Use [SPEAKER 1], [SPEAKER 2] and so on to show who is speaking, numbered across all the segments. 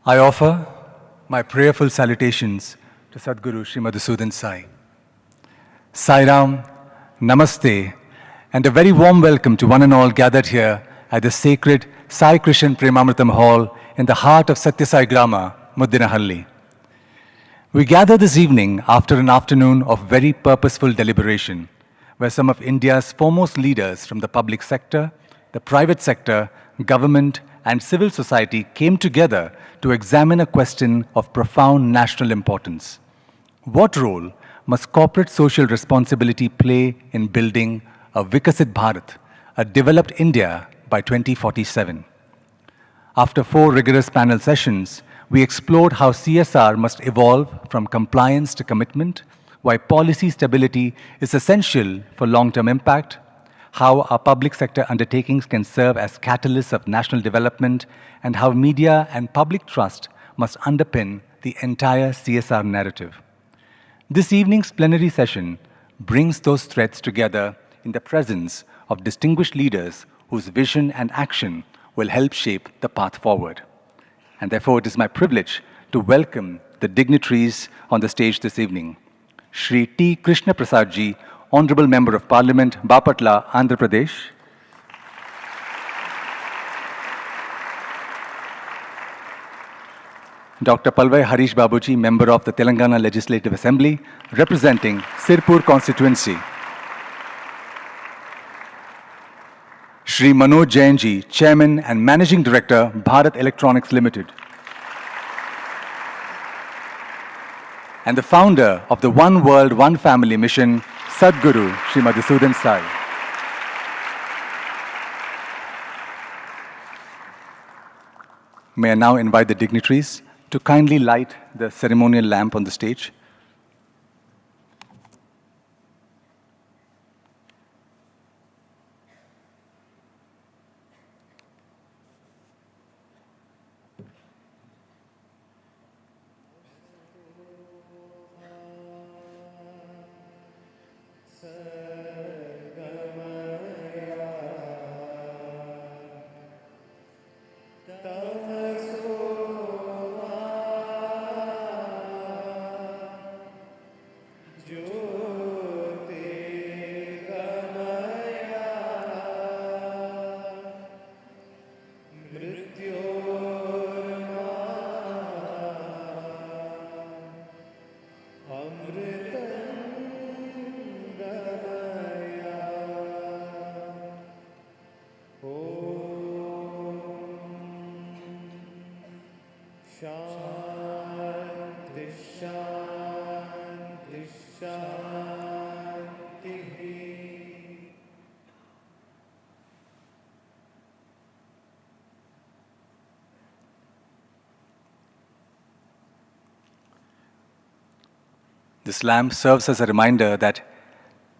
[SPEAKER 1] I offer my prayerful salutations to Sadhguru Sri Madhusudan Sai. Sai Ram, Namaste, and a very warm welcome to one and all gathered here at the sacred Sai Krishan Premamrutham Hall in the heart of Sathya Sai Grama Muddenahalli. We gather this evening after an afternoon of very purposeful deliberation, where some of India's foremost leaders from the public sector, the private sector, government, and civil society came together to examine a question of profound national importance. What role must corporate social responsibility play in building a Viksit Bharat, a developed India by 2047? After 4 rigorous panel sessions, we explored how CSR must evolve from compliance to commitment, why policy stability is essential for long-term impact, how our public sector undertakings can serve as catalysts of national development, and how media and public trust must underpin the entire CSR narrative. This evening's plenary session brings those threads together in the presence of distinguished leaders whose vision and action will help shape the path forward. And therefore, it is my privilege to welcome the dignitaries on the stage this evening. Shri T. Krishna Prasad Ji, Honorable Member of Parliament, Bapatla, Andhra Pradesh. Dr. Palvai Harish Babuji, Member of the Telangana Legislative Assembly, representing Sirpur constituency. Shri Manoj Jain Ji, Chairman and Managing Director, Bharat Electronics Limited. And the founder of the One World, One Family mission, Sadhguru Sri Madhusudan Sai. May I now invite the dignitaries to kindly light the ceremonial lamp on the stage. This lamp serves as a reminder that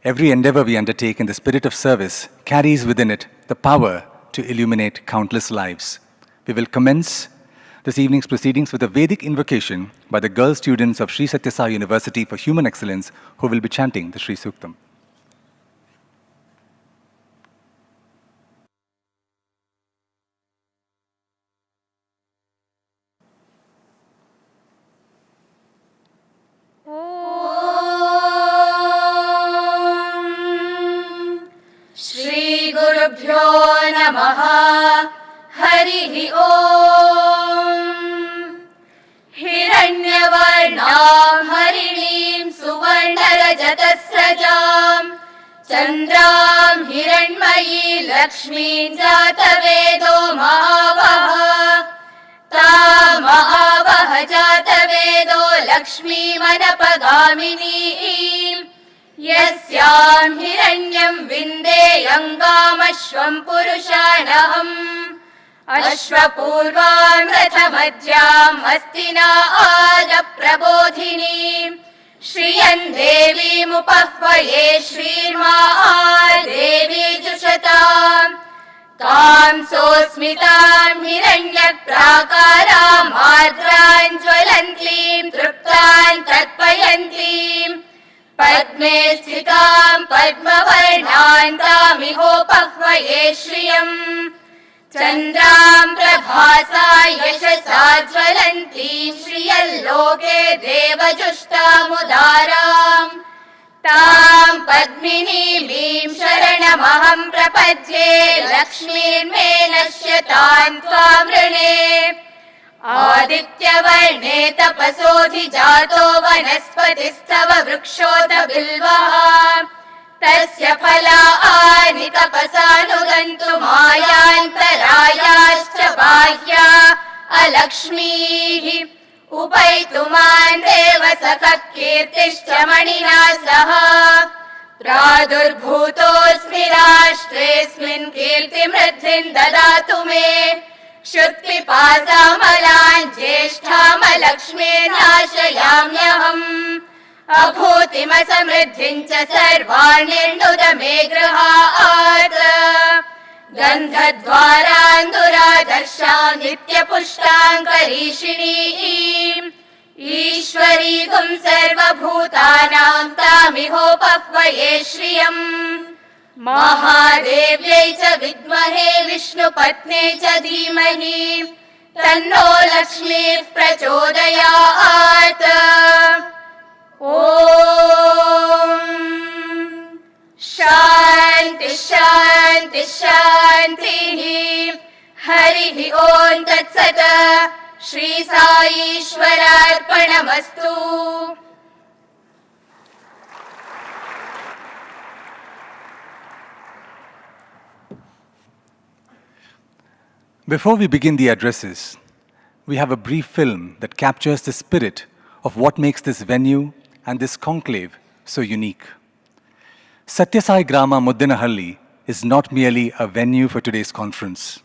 [SPEAKER 1] every endeavor we undertake in the spirit of service carries within it the power to illuminate countless lives. We will commence this evening's proceedings with a Vedic invocation by the girl students of Sri Sathya Sai University for Human Excellence, who will be chanting the Sri Suktam.
[SPEAKER 2] नमः हरिः ॐ हिरण्यवर्णां हरिणीं सुवर्णरजतस्रजां चन्द्रां हिरण्मयी लक्ष्मीं जातवेदो महावः तामहावः जातवेदो लक्ष्मीमनपगामिनीम् यस्यां हिरण्यं विन्देयङ्गामश्वं पुरुषाणहम् अश्वपूर्वां रथमध्याम् हस्तिना आदप्रबोधिनीं श्रियं देवीमुपह्वये श्रीर्मा देवी जुषताम् तां सोऽस्मितां हिरण्यप्राकाराम् आर्द्रां ज्वलन्तीं तृप्तां तत्पयन्तीम् पद्मे स्थितां पद्मवर्णां तामिहोपह्वये श्रियम् चन्द्रां प्रभासा यशसा ज्वलन्तीं श्रियल्लोके देवजुष्टामुदाराम् तां पद्मिनीमीं शरणमहं प्रपद्ये लक्ष्मीर्मे नश्यतां त्वां वृणे आदित्यवर्णे तपसोऽधिजातो वनस्पतिस्तव वृक्षोऽथ बिल्वः तस्य फलानि तपसानुगन्तुमायान्तरायाश्च बाह्या अलक्ष्मीः उपैतुमान् देव सखः कीर्तिश्च मणिना सह प्रादुर्भूतोऽस्मि राष्ट्रेऽस्मिन् कीर्तिमृद्धिं ददातु मे क्षुत्पिपासामलान् ज्येष्ठामलक्ष्मीर्नाशयाम्यहम् अभूतिमसमृद्धिं च सर्वाण्यर्णुद मे गृहात् गन्धद्वारान्दुरादर्शां नित्यपुष्टां करीषिणीम् ईश्वरीगुं सर्वभूतानां तामिहोपह्वये श्रियम् महादेव्यै च विद्महे विष्णुपत्न्यै च धीमहि तन्नो लक्ष्मीः प्रचोदयात् ॐ शान्ति शान्ति शान्तिः हरिः ॐ तत्सत् Shri साईश्वरार्पणमस्तु।
[SPEAKER 1] Before we begin the addresses, we have a brief film that captures the spirit of what makes this venue and this conclave so unique. Sathya Sai Grama Muddenahalli is not merely a venue for today's conference.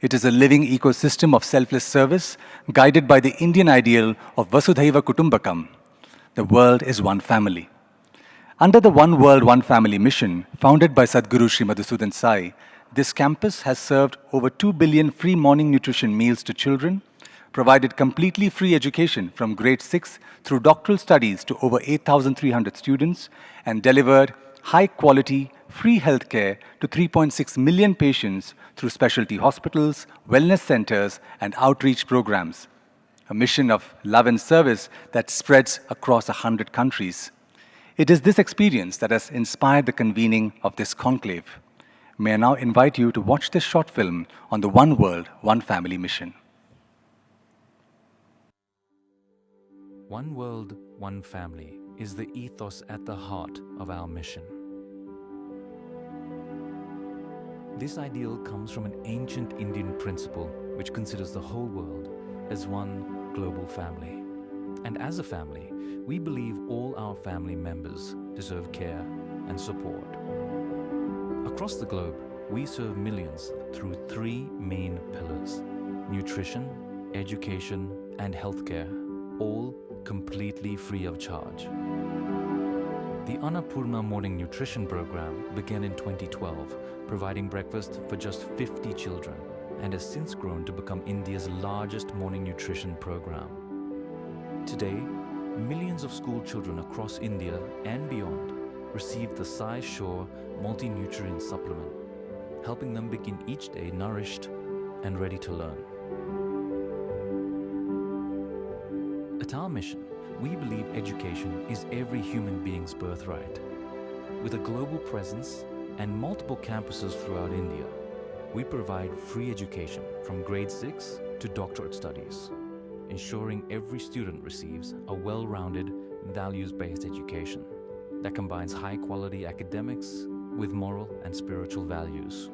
[SPEAKER 1] It is a living ecosystem of selfless service guided by the Indian ideal of Vasudhaiva Kutumbakam. The world is one family. Under the One World, One Family mission, founded by Sadhguru Sri Madhusudan Sai, this campus has served over 2 billion free morning nutrition meals to children, provided completely free education from grade 6 through doctoral studies to over 8,300 students, and delivered high-quality, free healthcare to 3.6 million patients through specialty hospitals, wellness centers, and outreach programs. A mission of love and service that spreads across 100 countries. It is this experience that has inspired the convening of this conclave. May I now invite you to watch this short film on the One World, One Family mission.
[SPEAKER 3] One World, One Family is the ethos at the heart of our mission. This ideal comes from an ancient Indian principle which considers the whole world as one global family. And as a family, we believe all our family members deserve care and support. Across the globe, we serve millions through 3 main pillars: nutrition, education, and healthcare, all completely free of charge. The Annapurna Morning Nutrition Program began in 2012, providing breakfast for just 50 children, and has since grown to become India's largest morning nutrition program. Today, millions of school children across India and beyond receive the Sai Shore multi-nutrient supplement, helping them begin each day nourished and ready to learn. At our mission, we believe education is every human being's birthright. With a global presence and multiple campuses throughout India, we provide free education from grade 6 to doctorate studies, ensuring every student receives a well-rounded, values-based education that combines high-quality academics with moral and spiritual values.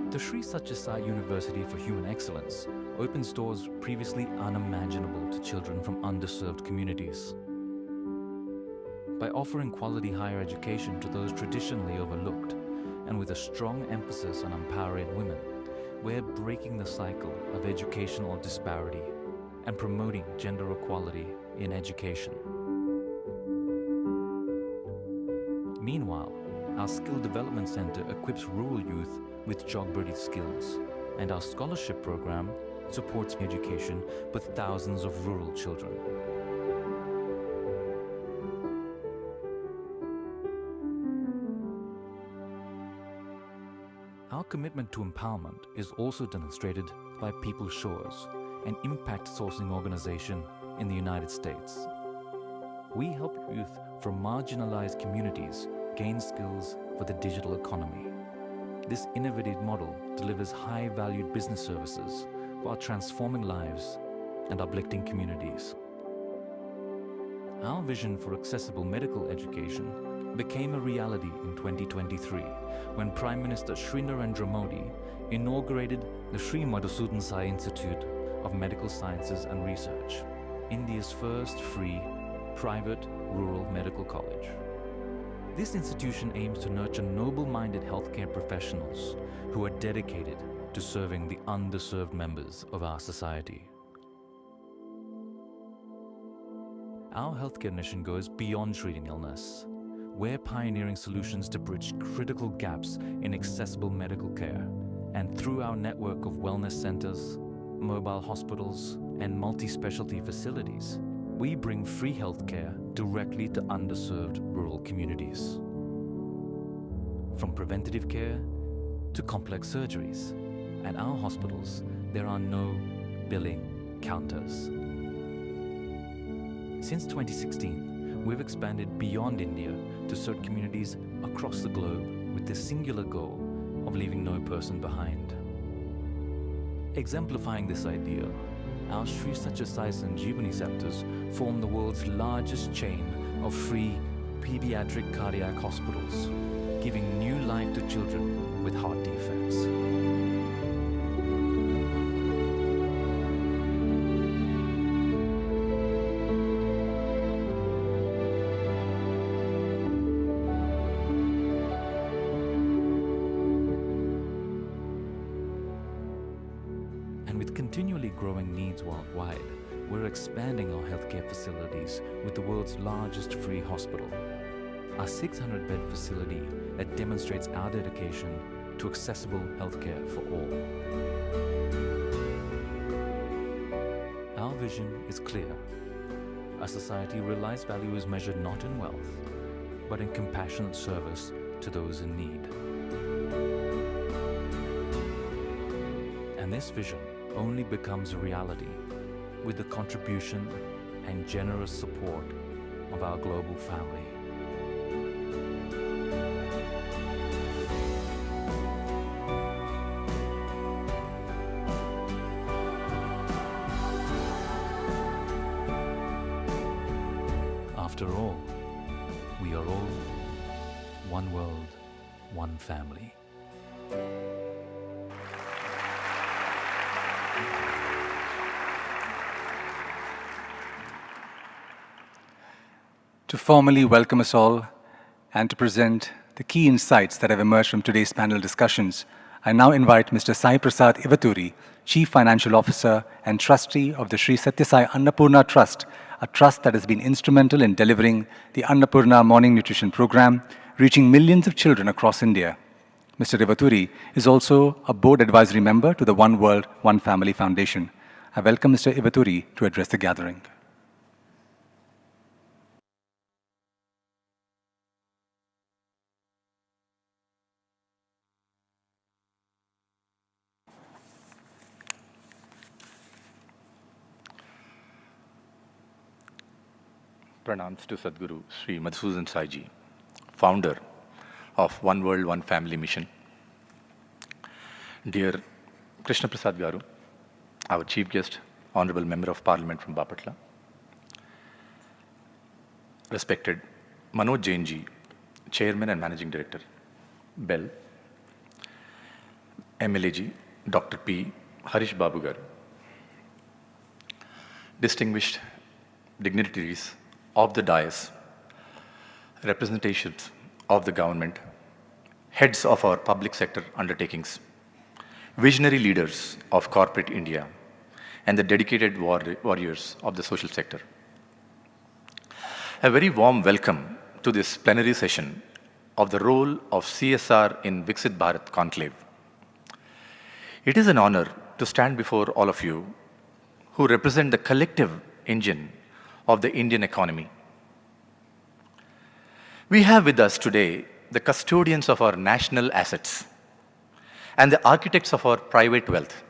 [SPEAKER 3] The Sri Sathya Sai University for Human Excellence opens doors previously unimaginable to children from underserved communities. By offering quality higher education to those traditionally overlooked, and with a strong emphasis on empowering women, we're breaking the cycle of educational disparity and promoting gender equality in education. Meanwhile, our Skill Development Center equips rural youth with job-ready skills, and our scholarship program supports education with thousands of rural children. Our commitment to empowerment is also demonstrated by People Shores, an impact sourcing organization in the United States. We help youth from marginalized communities gain skills for the digital economy. This innovative model delivers high-valued business services while transforming lives and uplifting communities. Our vision for accessible medical education became a reality in 2023 when Prime Minister Shri Narendra Modi inaugurated the Sri Madhusudan Sai Institute of Medical Sciences and Research, India's first free, private, rural medical college. This institution aims to nurture noble-minded healthcare professionals who are dedicated to serving the underserved members of our society. Our healthcare mission goes beyond treating illness. We're pioneering solutions to bridge critical gaps in accessible medical care, and through our network of wellness centers, mobile hospitals, and multi-specialty facilities, we bring free healthcare directly to underserved rural communities. From preventative care to complex surgeries, at our hospitals, there are no billing counters. Since 2016, we've expanded beyond India to serve communities across the globe with the singular goal of leaving no person behind. Exemplifying this idea, our Sri Sathya Sai Sanjeevani centers form the world's largest chain of free pediatric cardiac hospitals, giving new life to children with heart defects. And with continually growing needs worldwide, we're expanding our healthcare facilities with the world's largest free hospital, a 600-bed facility that demonstrates our dedication to accessible healthcare for all. Our vision is clear. A society where life's value is measured not in wealth, but in compassionate service to those in need. And this vision only becomes a reality with the contribution and generous support of our global family. After all, we are all one world, one family.
[SPEAKER 1] To formally welcome us all and to present the key insights that have emerged from today's panel discussions, I now invite Mr. Sai Prasad Ivaturi, Chief Financial Officer and Trustee of the Sri Sathya Sai Annapurna Trust, a trust that has been instrumental in delivering the Annapurna Morning Nutrition Program, reaching millions of children across India. Mr. Ivaturi is also a board advisory member to the One World, One Family Foundation. I welcome Mr. Ivaturi to address the gathering.
[SPEAKER 4] Pranams to Sadhguru Sri Madhusudan Sai Ji, founder of One World, One Family Mission. Dear Krishna Prasad Garu, our Chief Guest, Honorable Member of Parliament from Bapatla. Respected Manoj Jain Ji, Chairman and Managing Director, Bell. MLA Ji, Dr. P. Harish Babu Garu. Distinguished dignitaries of the dais, representations of the government, heads of our public sector undertakings, visionary leaders of corporate India, and the dedicated warriors of the social sector. A very warm welcome to this plenary session of the role of CSR in Viksit Bharat Conclave. It is an honor to stand before all of you who represent the collective engine of the Indian economy. We have with us today the custodians of our national assets, and the architects of our private wealth.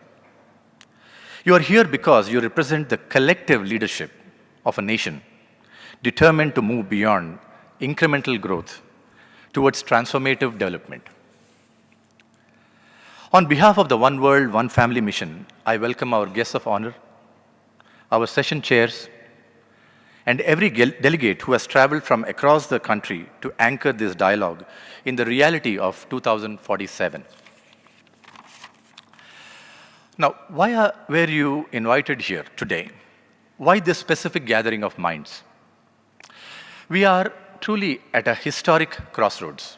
[SPEAKER 4] You are here because you represent the collective leadership of a nation determined to move beyond incremental growth towards transformative development. On behalf of the One World, One Family mission, I welcome our guests of honor, our session chairs, and every delegate who has traveled from across the country to anchor this dialogue in the reality of 2047. Now, why were you invited here today? Why this specific gathering of minds? We are truly at a historic crossroads.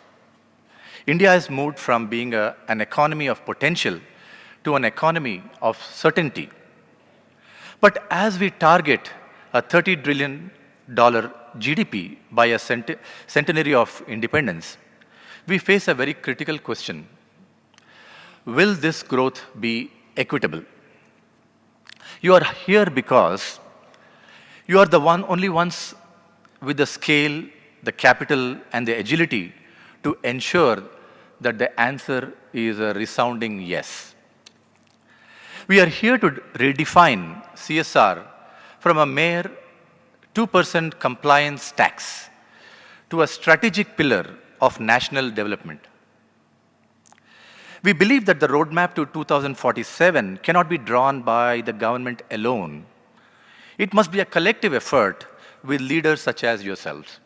[SPEAKER 4] India has moved from being an economy of potential to an economy of certainty. But as we target a $30 trillion GDP by a centenary of independence, we face a very critical question. Will this growth be equitable? You are here because you are the only ones with the scale, the capital, and the agility to ensure that the answer is a resounding yes. We are here to redefine CSR from a mere 2% compliance tax to a strategic pillar of national development. We believe that the roadmap to 2047 cannot be drawn by the government alone. It must be a collective effort with leaders such as yourselves.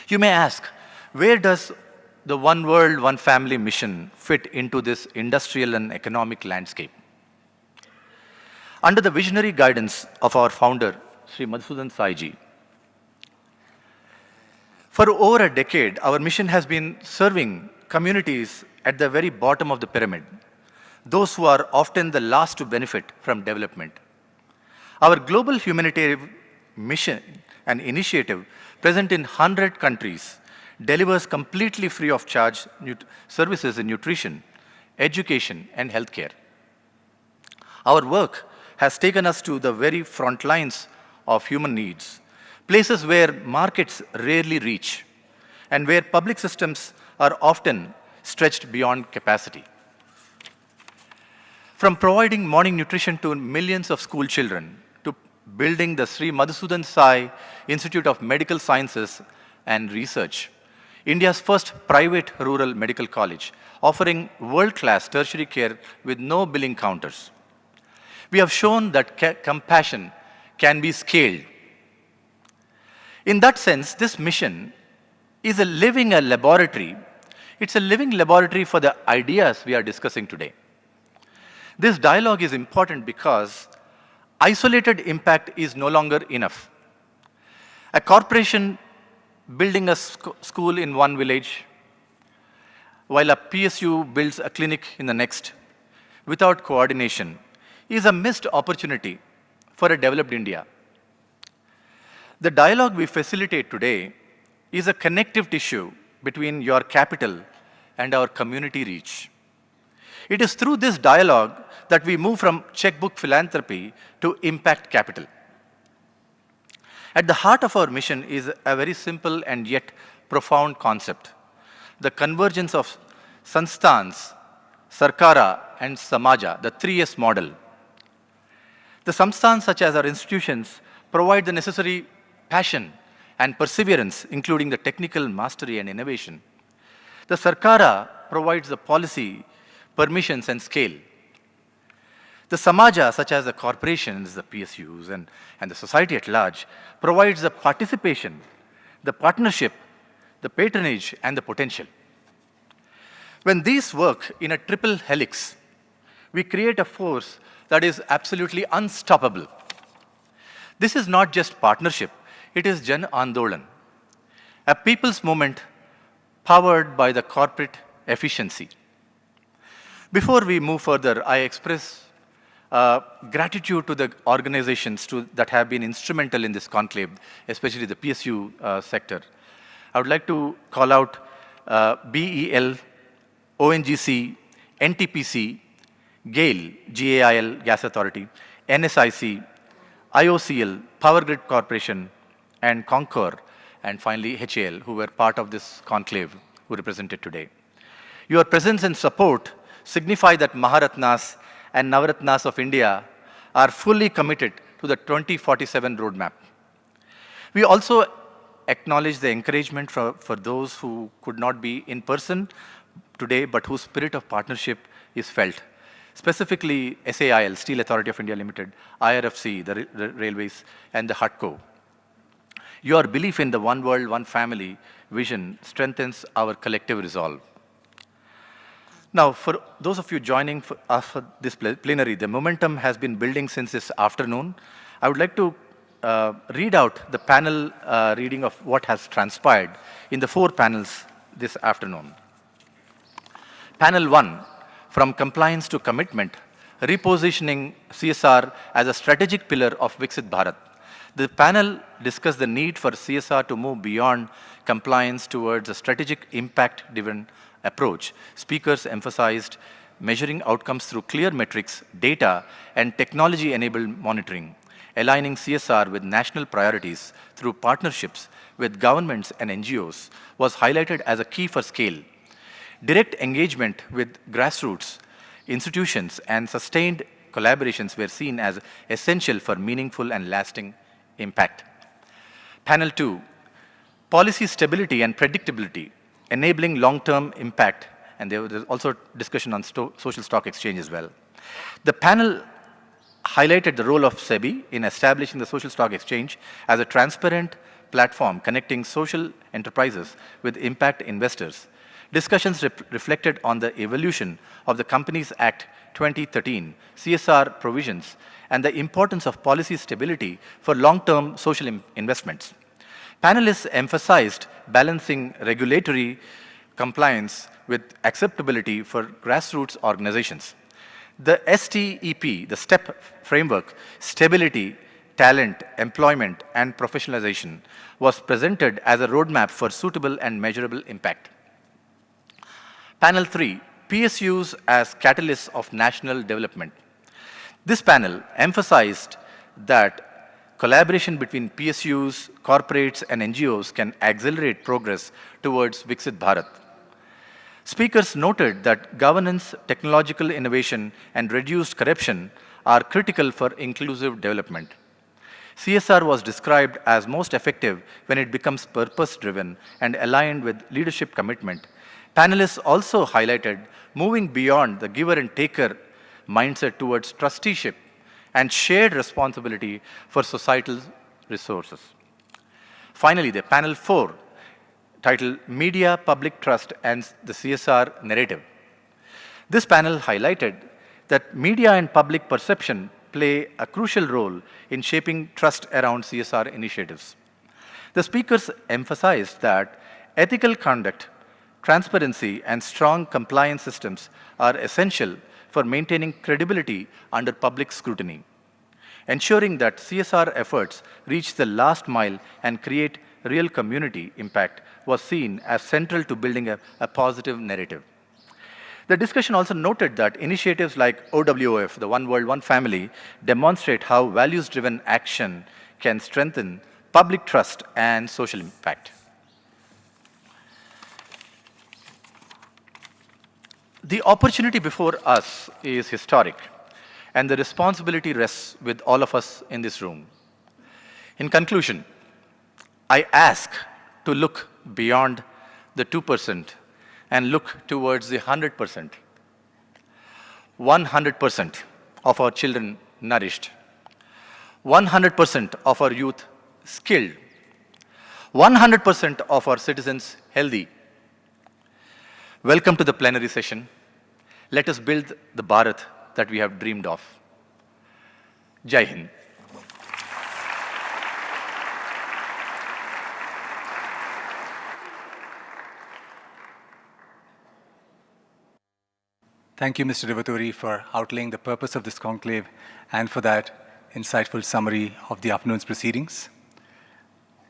[SPEAKER 4] You may ask, where does the One World, One Family mission fit into this industrial and economic landscape? Under the visionary guidance of our founder, Sri Madhusudan Sai ji, for over a decade, our mission has been serving communities at the very bottom of the pyramid, those who are often the last to benefit from development. Our global humanitarian mission and initiative, present in 100 countries, delivers completely free of charge services in nutrition, education, and healthcare. Our work has taken us to the very front lines of human needs, places where markets rarely reach, and where public systems are often stretched beyond capacity. From providing morning nutrition to millions of school children, to building the Sri Madhusudan Sai Institute of Medical Sciences and Research, India's first private rural medical college, offering world-class tertiary care with no billing counters. We have shown that compassion can be scaled. In that sense, this mission is a living laboratory. It's a living laboratory for the ideas we are discussing today. This dialogue is important because isolated impact is no longer enough. A corporation building a school in one village, while a PSU builds a clinic in the next, without coordination, is a missed opportunity for a developed India. The dialogue we facilitate today is a connective tissue between your capital and our community reach. It is through this dialogue that we move from checkbook philanthropy to impact capital. At the heart of our mission is a very simple and yet profound concept: the convergence of Sanstans, Sarkara, and Samaja, the 3S model. The Sanstans, such as our institutions, provide the necessary passion and perseverance, including the technical mastery and innovation. The Sarkara provides the policy, permissions, and scale. The Samaja, such as the corporations, the PSUs, and the society at large, provides the participation, the partnership, the patronage, and the potential. When these work in a triple helix, we create a force that is absolutely unstoppable. This is not just partnership, it is Jan Andolan, a people's movement powered by the corporate efficiency. Before we move further, I express gratitude to the organizations that have been instrumental in this conclave, especially the PSU sector. I would like to call out BEL, ONGC, NTPC, GAIL, GAIL, Gas Authority, NSIC, IOCL, Power Grid Corporation, and Concur, and finally HAL, who were part of this conclave, who represented today. Your presence and support signify that Maharatnas and Navaratnas of India are fully committed to the 2047 roadmap. We also acknowledge the encouragement for those who could not be in person today, but whose spirit of partnership is felt. Specifically, SAIL, Steel Authority of India Limited, IRFC, the railways, and the HUTCO. Your belief in the one world, one family vision strengthens our collective resolve. Now, for those of you joining us for this plenary, the momentum has been building since this afternoon. I would like to read out the panel reading of what has transpired in the 4 panels this afternoon. Panel 1, From Compliance to Commitment, Repositioning CSR as a Strategic Pillar of Viksit Bharat. The panel discussed the need for CSR to move beyond compliance towards a strategic impact-driven approach. Speakers emphasized measuring outcomes through clear metrics, data, and technology-enabled monitoring. Aligning CSR with national priorities through partnerships with governments and NGOs was highlighted as a key for scale. Direct engagement with grassroots institutions and sustained collaborations were seen as essential for meaningful and lasting impact. Panel 2, Policy Stability and Predictability, Enabling Long-Term Impact, and there was also discussion on social stock exchange as well. The panel highlighted the role of SEBI in establishing the social stock exchange as a transparent platform connecting social enterprises with impact investors. Discussions reflected on the evolution of the Companies Act 2013, CSR provisions, and the importance of policy stability for long-term social investments. Panelists emphasized balancing regulatory compliance with acceptability for grassroots organizations. The STEP, the STEP framework, stability, talent, employment, and professionalization, was presented as a roadmap for suitable and measurable impact. Panel 3, PSUs as catalysts of national development. This panel emphasized that collaboration between PSUs, corporates, and NGOs can accelerate progress towards Viksit Bharat. Speakers noted that governance, technological innovation, and reduced corruption are critical for inclusive development. CSR was described as most effective when it becomes purpose-driven and aligned with leadership commitment. Panelists also highlighted moving beyond the giver and taker mindset towards trusteeship and shared responsibility for societal resources. Finally, the panel 4, titled Media, Public Trust and the CSR Narrative. This panel highlighted that media and public perception play a crucial role in shaping trust around CSR initiatives. The speakers emphasized that ethical conduct, transparency, and strong compliance systems are essential for maintaining credibility under public scrutiny. Ensuring that CSR efforts reach the last mile and create real community impact was seen as central to building a positive narrative. The discussion also noted that initiatives like OWOF, the One World, One Family, demonstrate how values-driven action can strengthen public trust and social impact. The opportunity before us is historic, and the responsibility rests with all of us in this room. In conclusion, I ask to look beyond the 2% and look towards the 100%. 100% of our children nourished, 100% of our youth skilled, 100% of our citizens healthy. Welcome to the plenary session. Let us build the Bharat that we have dreamed of. Jai Hind.
[SPEAKER 1] Thank you, Mr. Rivaturi, for outlining the purpose of this conclave and for that insightful summary of the afternoon's proceedings.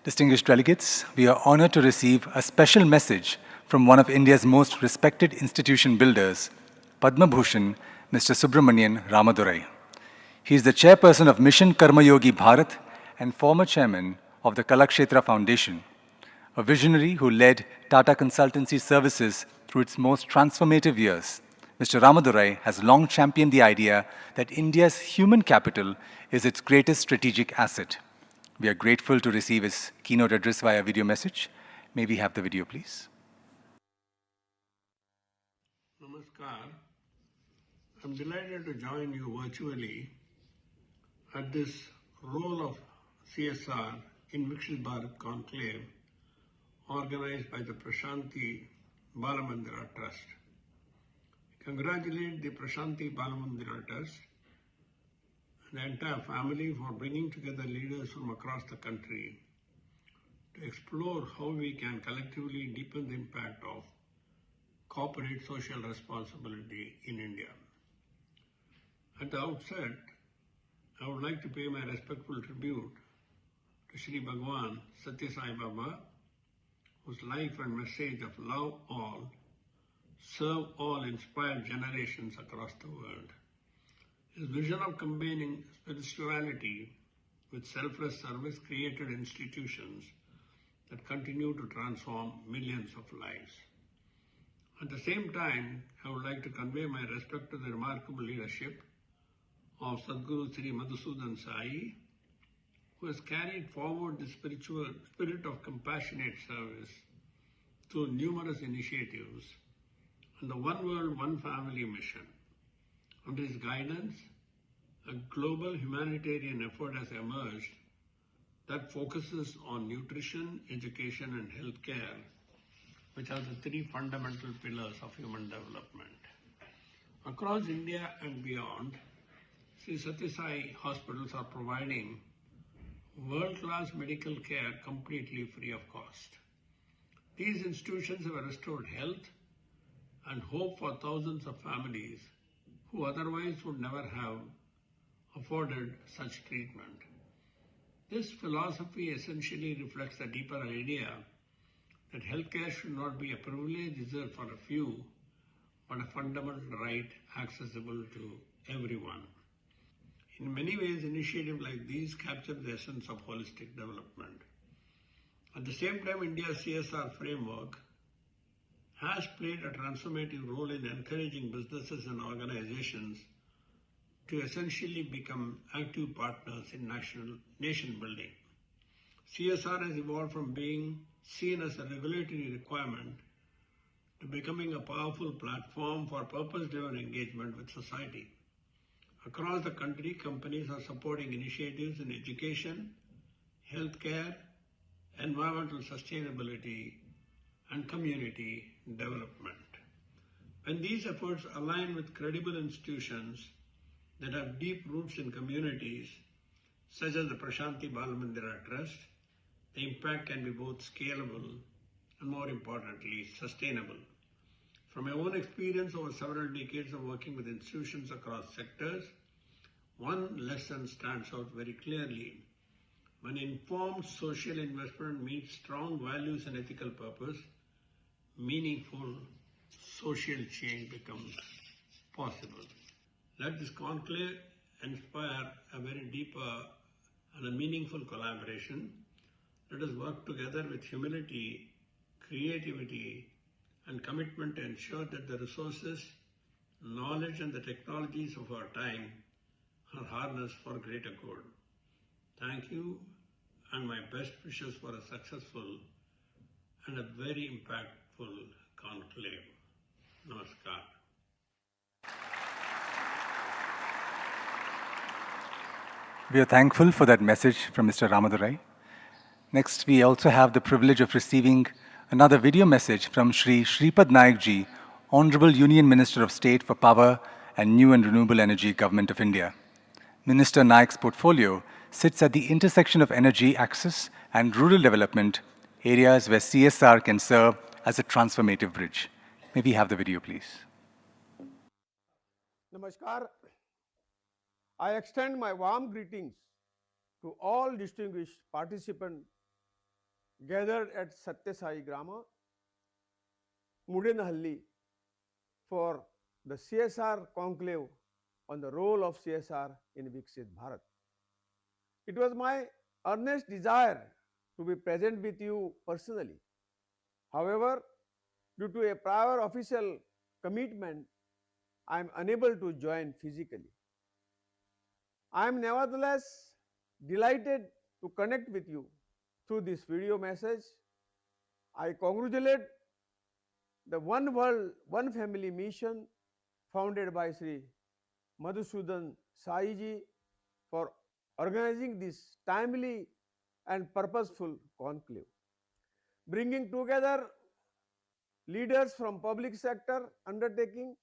[SPEAKER 1] Distinguished delegates, we are honored to receive a special message from one of India's most respected institution builders, Padma Bhushan, Mr. Subramanian Ramadurai. He is the chairperson of Mission Karma Yogi Bharat and former chairman of the Kalakshetra Foundation, a visionary who led Tata Consultancy Services through its most transformative years, Mr. Ramadurai has long championed the idea that India's human capital is its greatest strategic asset. We are grateful to receive his keynote address via video message. May we have the video, please?
[SPEAKER 5] Namaskar. I'm delighted to join you virtually at this Role of CSR in Viksit Bharat Conclave organized by the Prashanti Balamandira Trust. Congratulate the Prashanti Balamandira Trust and the entire family for bringing together leaders from across the country to explore how we can collectively deepen the impact of corporate social responsibility in India. At the outset, I would like to pay my respectful tribute to Sri Bhagwan Sathya Sai Baba, whose life and message of love all, serve all inspired generations across the world. His vision of combining spirituality with selfless service created institutions that continue to transform millions of lives. At the same time, I would like to convey my respect to the remarkable leadership of Sadhguru Sri Madhusudan Sai, who has carried forward the spiritual spirit of compassionate service through numerous initiatives and the One World, One Family mission. Under his guidance, a global humanitarian effort has emerged that focuses on nutrition, education, and healthcare, which are the three fundamental pillars of human development. Across India and beyond, Sri Sathya Sai hospitals are providing world-class medical care completely free of cost. These institutions have restored health and hope for thousands of families who otherwise would never have afforded such treatment. This philosophy essentially reflects the deeper idea that healthcare should not be a privilege reserved for a few, but a fundamental right accessible to everyone. In many ways, initiatives like these capture the essence of holistic development. At the same time, India's CSR framework has played a transformative role in encouraging businesses and organizations to essentially become active partners in nation building. CSR has evolved from being seen as a regulatory requirement to becoming a powerful platform for purpose-driven engagement with society. Across the country, companies are supporting initiatives in education, healthcare, environmental sustainability, and community development. When these efforts align with credible institutions that have deep roots in communities, such as the Prashanti Balamandira Trust, the impact can be both scalable and, more importantly, sustainable. From my own experience over several decades of working with institutions across sectors, one lesson stands out very clearly. When informed social investment meets strong values and ethical purpose, meaningful social change becomes possible. Let this conclave inspire a very deeper and a meaningful collaboration. Let us work together with humility, creativity, and commitment to ensure that the resources, knowledge, and the technologies of our time are harnessed for greater good. Thank you, and my best wishes for a successful and a very impactful conclave. Namaskar.
[SPEAKER 1] We are thankful for that message from Mr. Ramadurai. Next, we also have the privilege of receiving another video message from Shri Shripad Naik Ji, Honorable Union Minister of State for Power and New and Renewable Energy, Government of India. Minister Naik's portfolio sits at the intersection of energy access and rural development, areas where CSR can serve as a transformative bridge. May we have the video, please?
[SPEAKER 6] Namaskar. I extend my warm greetings to all distinguished participants gathered at Sathya Sai Grama Muddenahalli for the CSR conclave on the role of CSR in Viksit Bharat. It was my earnest desire to be present with you personally. However, due to a prior official commitment, I am unable to join physically. I am nevertheless delighted to connect with you through this video message. I congratulate the One World, One Family mission founded by Sri Madhusudan Sai Ji for organizing this timely and purposeful conclave, bringing together leaders from public sector undertakings,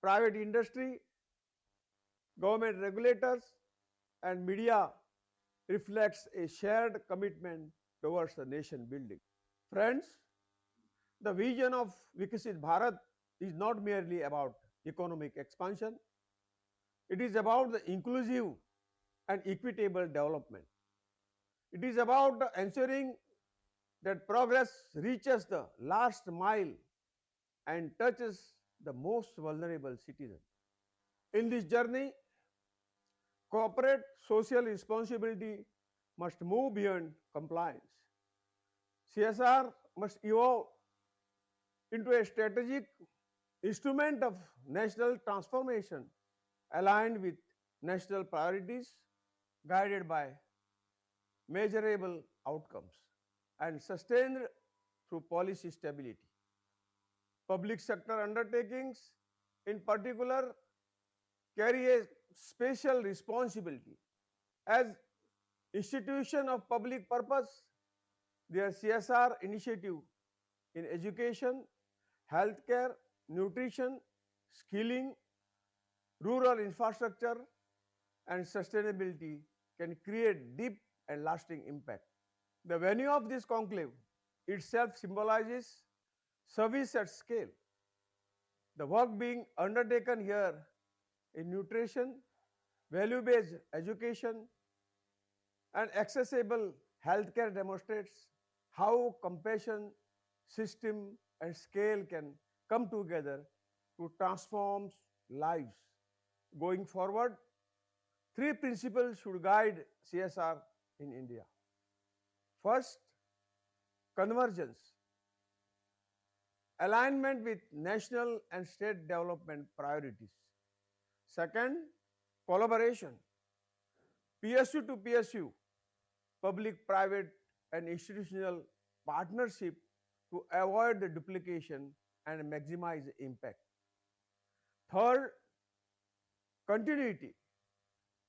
[SPEAKER 6] private industry, government regulators, and media reflects a shared commitment towards the nation building. Friends, the vision of Viksit Bharat is not merely about economic expansion. It is about the inclusive and equitable development. It is about ensuring that progress reaches the last mile and touches the most vulnerable citizens. In this journey, corporate social responsibility must move beyond compliance. CSR must evolve into a strategic instrument of national transformation aligned with national priorities, guided by measurable outcomes, and sustained through policy stability. Public sector undertakings, in particular, carry a special responsibility. As institutions of public purpose, their CSR initiative in education, healthcare, nutrition, skilling, rural infrastructure, and sustainability can create deep and lasting impact. The venue of this conclave itself symbolizes service at scale. The work being undertaken here in nutrition, value-based education, and accessible healthcare demonstrates how compassion, system, and scale can come together to transform lives. Going forward, three principles should guide CSR in India. First, convergence, alignment with national and state development priorities. Second, collaboration, PSU to PSU, public, private, and institutional partnership to avoid the duplication and maximize impact. Third, continuity,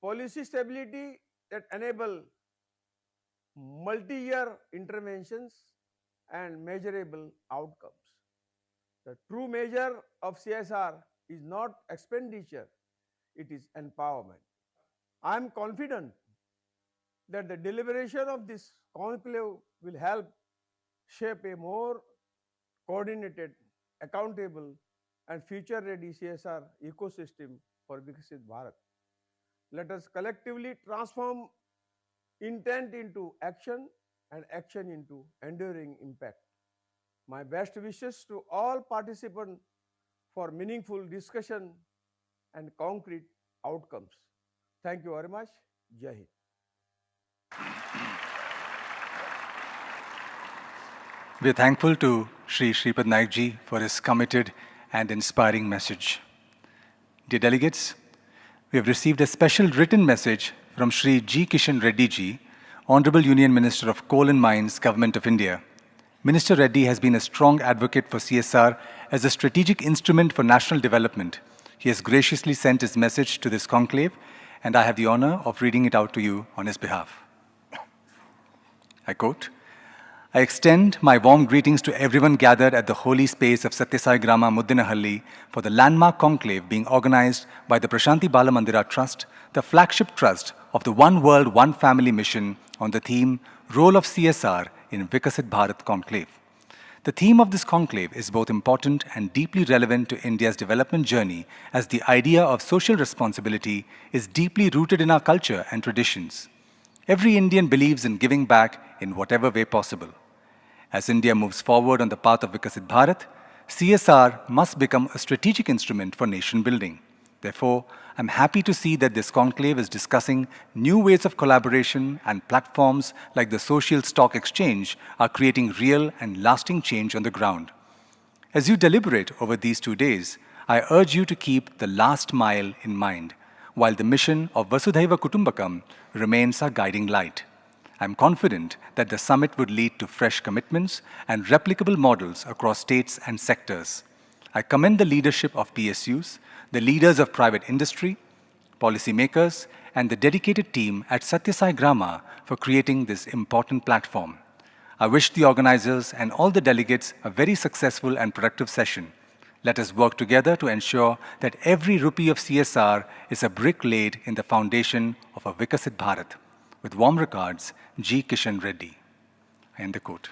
[SPEAKER 6] policy stability that enable multi-year interventions and measurable outcomes. The true measure of CSR is not expenditure, it is empowerment. I am confident that the deliberation of this conclave will help shape a more coordinated, accountable, and future-ready CSR ecosystem for Viksit Bharat. Let us collectively transform intent into action and action into enduring impact. My best wishes to all participants for meaningful discussion and concrete outcomes. Thank you very much. Jai Hind.
[SPEAKER 1] We are thankful to Sri Shripad Naik ji for his committed and inspiring message. Dear delegates, we have received a special written message from Sri G. Kishan Reddy ji, Honorable Union Minister of Coal and Mines, Government of India. Minister Reddy has been a strong advocate for CSR as a strategic instrument for national development. He has graciously sent his message to this conclave, and I have the honor of reading it out to you on his behalf. I quote, I extend my warm greetings to everyone gathered at the holy space of Sathya Sai Grama Muddenahalli for the landmark conclave being organized by the Prashanti Balamandira Trust, the flagship trust of the One World, One Family mission on the theme Role of CSR in Viksit Bharat Conclave. The theme of this conclave is both important and deeply relevant to India's development journey, as the idea of social responsibility is deeply rooted in our culture and traditions. Every Indian believes in giving back in whatever way possible. As India moves forward on the path of Viksit Bharat, CSR must become a strategic instrument for nation building. Therefore, I'm happy to see that this conclave is discussing new ways of collaboration, and platforms like the Social Stock Exchange are creating real and lasting change on the ground. As you deliberate over these 2 days, I urge you to keep the last mile in mind, while the mission of Vasudhaiva Kutumbakam remains our guiding light. I'm confident that the summit would lead to fresh commitments and replicable models across states and sectors. I commend the leadership of PSUs, the leaders of private industry, policymakers, and the dedicated team at Sathya Sai Grama for creating this important platform. I wish the organizers and all the delegates a very successful and productive session. Let us work together to ensure that every rupee of CSR is a brick laid in the foundation of a Viksit Bharat. With warm regards, G. Kishan Reddy. End the quote.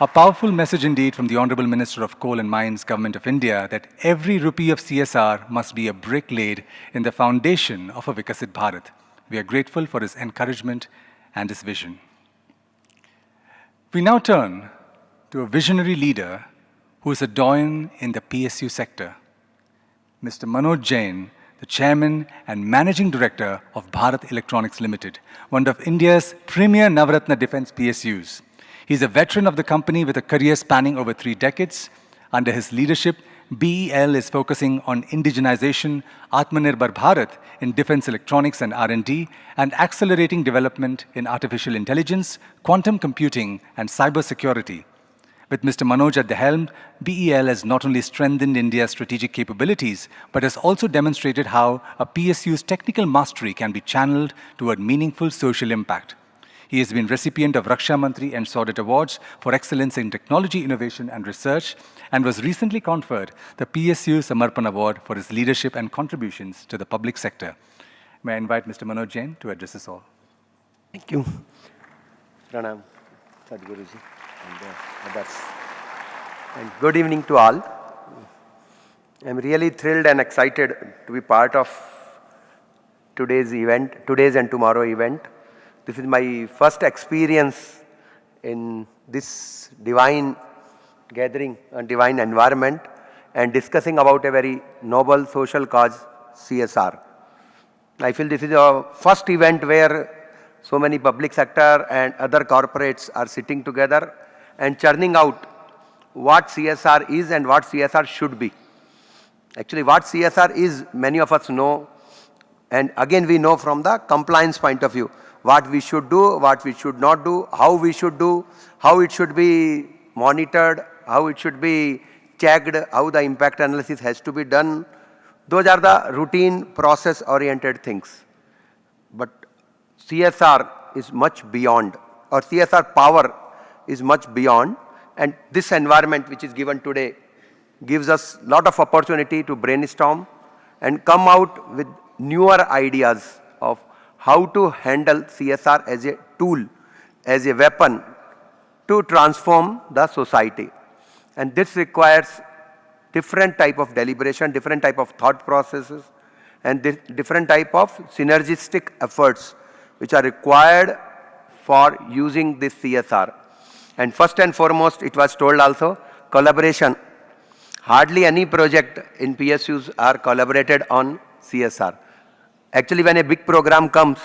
[SPEAKER 1] A powerful message indeed from the Honorable Minister of Coal and Mines, Government of India, that every rupee of CSR must be a brick laid in the foundation of a Viksit Bharat. We are grateful for his encouragement and his vision. We now turn to a visionary leader who is a doyen in the PSU sector, Mr. Manoj Jain, the Chairman and Managing Director of Bharat Electronics Limited, one of India's premier Navaratna defense PSUs. He's a veteran of the company with a career spanning over 3 decades. Under his leadership, BEL is focusing on indigenization, Atmanirbhar Bharat in defense electronics and R&D, and accelerating development in artificial intelligence, quantum computing, and cybersecurity. With Mr. Manoj at the helm, BEL has not only strengthened India's strategic capabilities, but has also demonstrated how a PSU's technical mastery can be channeled toward meaningful social impact. He has been recipient of Raksha Mantri and Sordid Awards for excellence in technology, innovation, and research, and was recently conferred the PSU Samarpan Award for his leadership and contributions to the public sector. May I invite Mr. Manoj Jain to address us all.
[SPEAKER 7] Thank you. Pranam, Sadhguruji, and others. And good evening to all. I'm really thrilled and excited to be part of today's and tomorrow event. This is my first experience in this divine gathering and divine environment and discussing about a very noble social cause, CSR. I feel this is a first event where so many public sector and other corporates are sitting together and churning out what CSR is and what CSR should be. Actually, what CSR is, many of us know, and again we know from the compliance point of view, what we should do, what we should not do, how we should do, how it should be monitored, how it should be checked, how the impact analysis has to be done. Those are the routine process-oriented things. But CSR is much beyond, or CSR power is much beyond, and this environment which is given today gives us a lot of opportunity to brainstorm and come out with newer ideas of how to handle CSR as a tool, as a weapon to transform the society. And this requires different type of deliberation, different type of thought processes, and different type of synergistic efforts which are required for using this CSR. And first and foremost, it was told also, collaboration. Hardly any project in PSUs are collaborated on CSR. Actually, when a big program comes,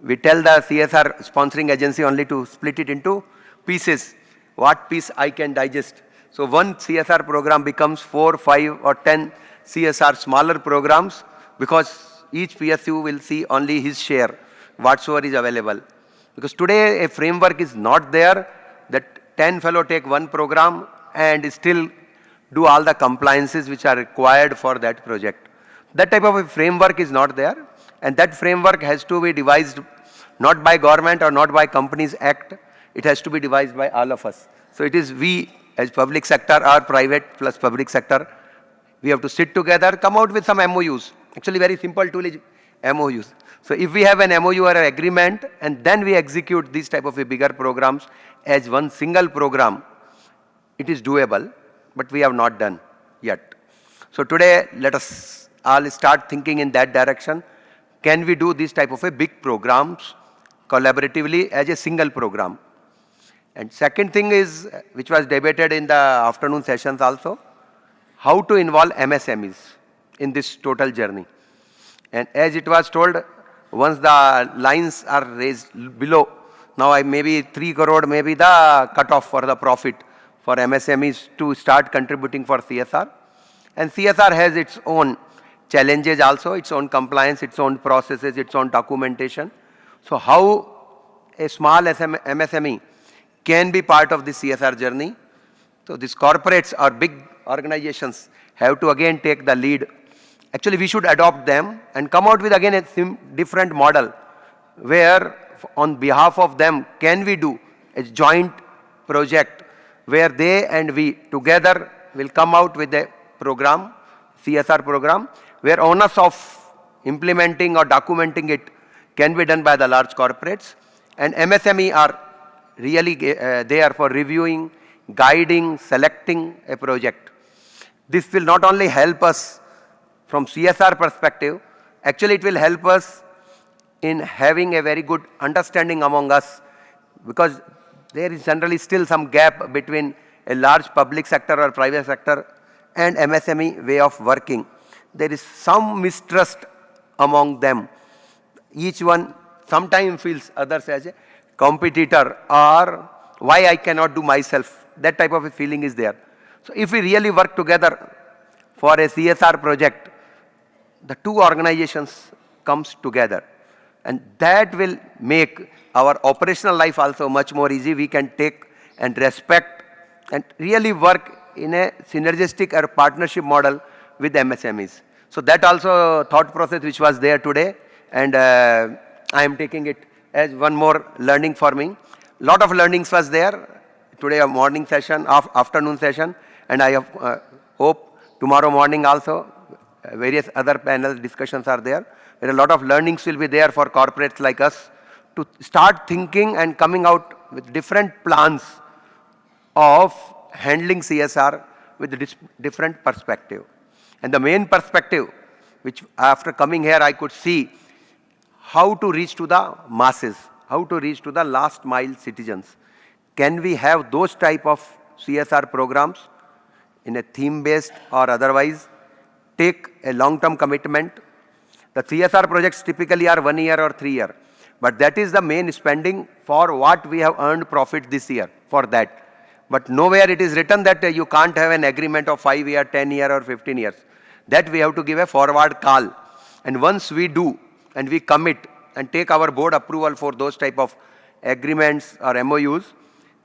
[SPEAKER 7] we tell the CSR sponsoring agency only to split it into pieces. What piece I can digest. So one CSR program becomes 4, 5 or 10 CSR smaller programs because each PSU will see only his share, whatsoever is available. Because today a framework is not there that 10 fellow take one program and still do all the compliances which are required for that project. That type of a framework is not there, and that framework has to be devised not by government or not by Companies Act, it has to be devised by all of us. So it is we as public sector or private plus public sector, we have to sit together, come out with some MOUs. Actually very simple tool is MOUs. So if we have an MOU or an agreement and then we execute these type of a bigger programs as one single program, it is doable, but we have not done yet. So today let us all start thinking in that direction. Can we do this type of a big programs collaboratively as a single program? And second thing is, which was debated in the afternoon sessions also, how to involve MSMEs in this total journey. And as it was told, once the lines are raised below, Now maybe 3 crore may be the cutoff for the profit for MSMEs to start contributing for CSR. And CSR has its own challenges also, its own compliance, its own processes, its own documentation. So how a small MSME can be part of the CSR journey? So these corporates or big organizations have to again take the lead. Actually, we should adopt them and come out with again a different model where on behalf of them can we do a joint project where they and we together will come out with a program, CSR program, where onus of implementing or documenting it can be done by the large corporates, and MSME are really there for reviewing, guiding, selecting a project. This will not only help us from CSR perspective, actually it will help us in having a very good understanding among us, because there is generally still some gap between a large public sector or private sector and MSME way of working. There is some mistrust among them. Each one sometimes feels others as a competitor, or why I cannot do myself. That type of a feeling is there. So if we really work together for a CSR project, the two organizations comes together, and that will make our operational life also much more easy. We can take and respect and really work in a synergistic or partnership model with MSMEs. So that also thought process which was there today, and I am taking it as one more learning for me. Lot of learnings was there today, a morning session, afternoon session, and I hope tomorrow morning also various other panel discussions are there. Where a lot of learnings will be there for corporates like us to start thinking and coming out with different plans of handling CSR with different perspective. And the main perspective, which after coming here I could see, how to reach to the masses, how to reach to the last mile citizens. Can we have those type of CSR programs in a theme-based or otherwise, take a long-term commitment? The CSR projects typically are 1 year or 3 year, but that is the main spending for what we have earned profit this year for that. But nowhere it is written that you can't have an agreement of 5 year, 10 year or 15 years. That we have to give a forward call. And once we do and we commit and take our board approval for those type of agreements or MOUs,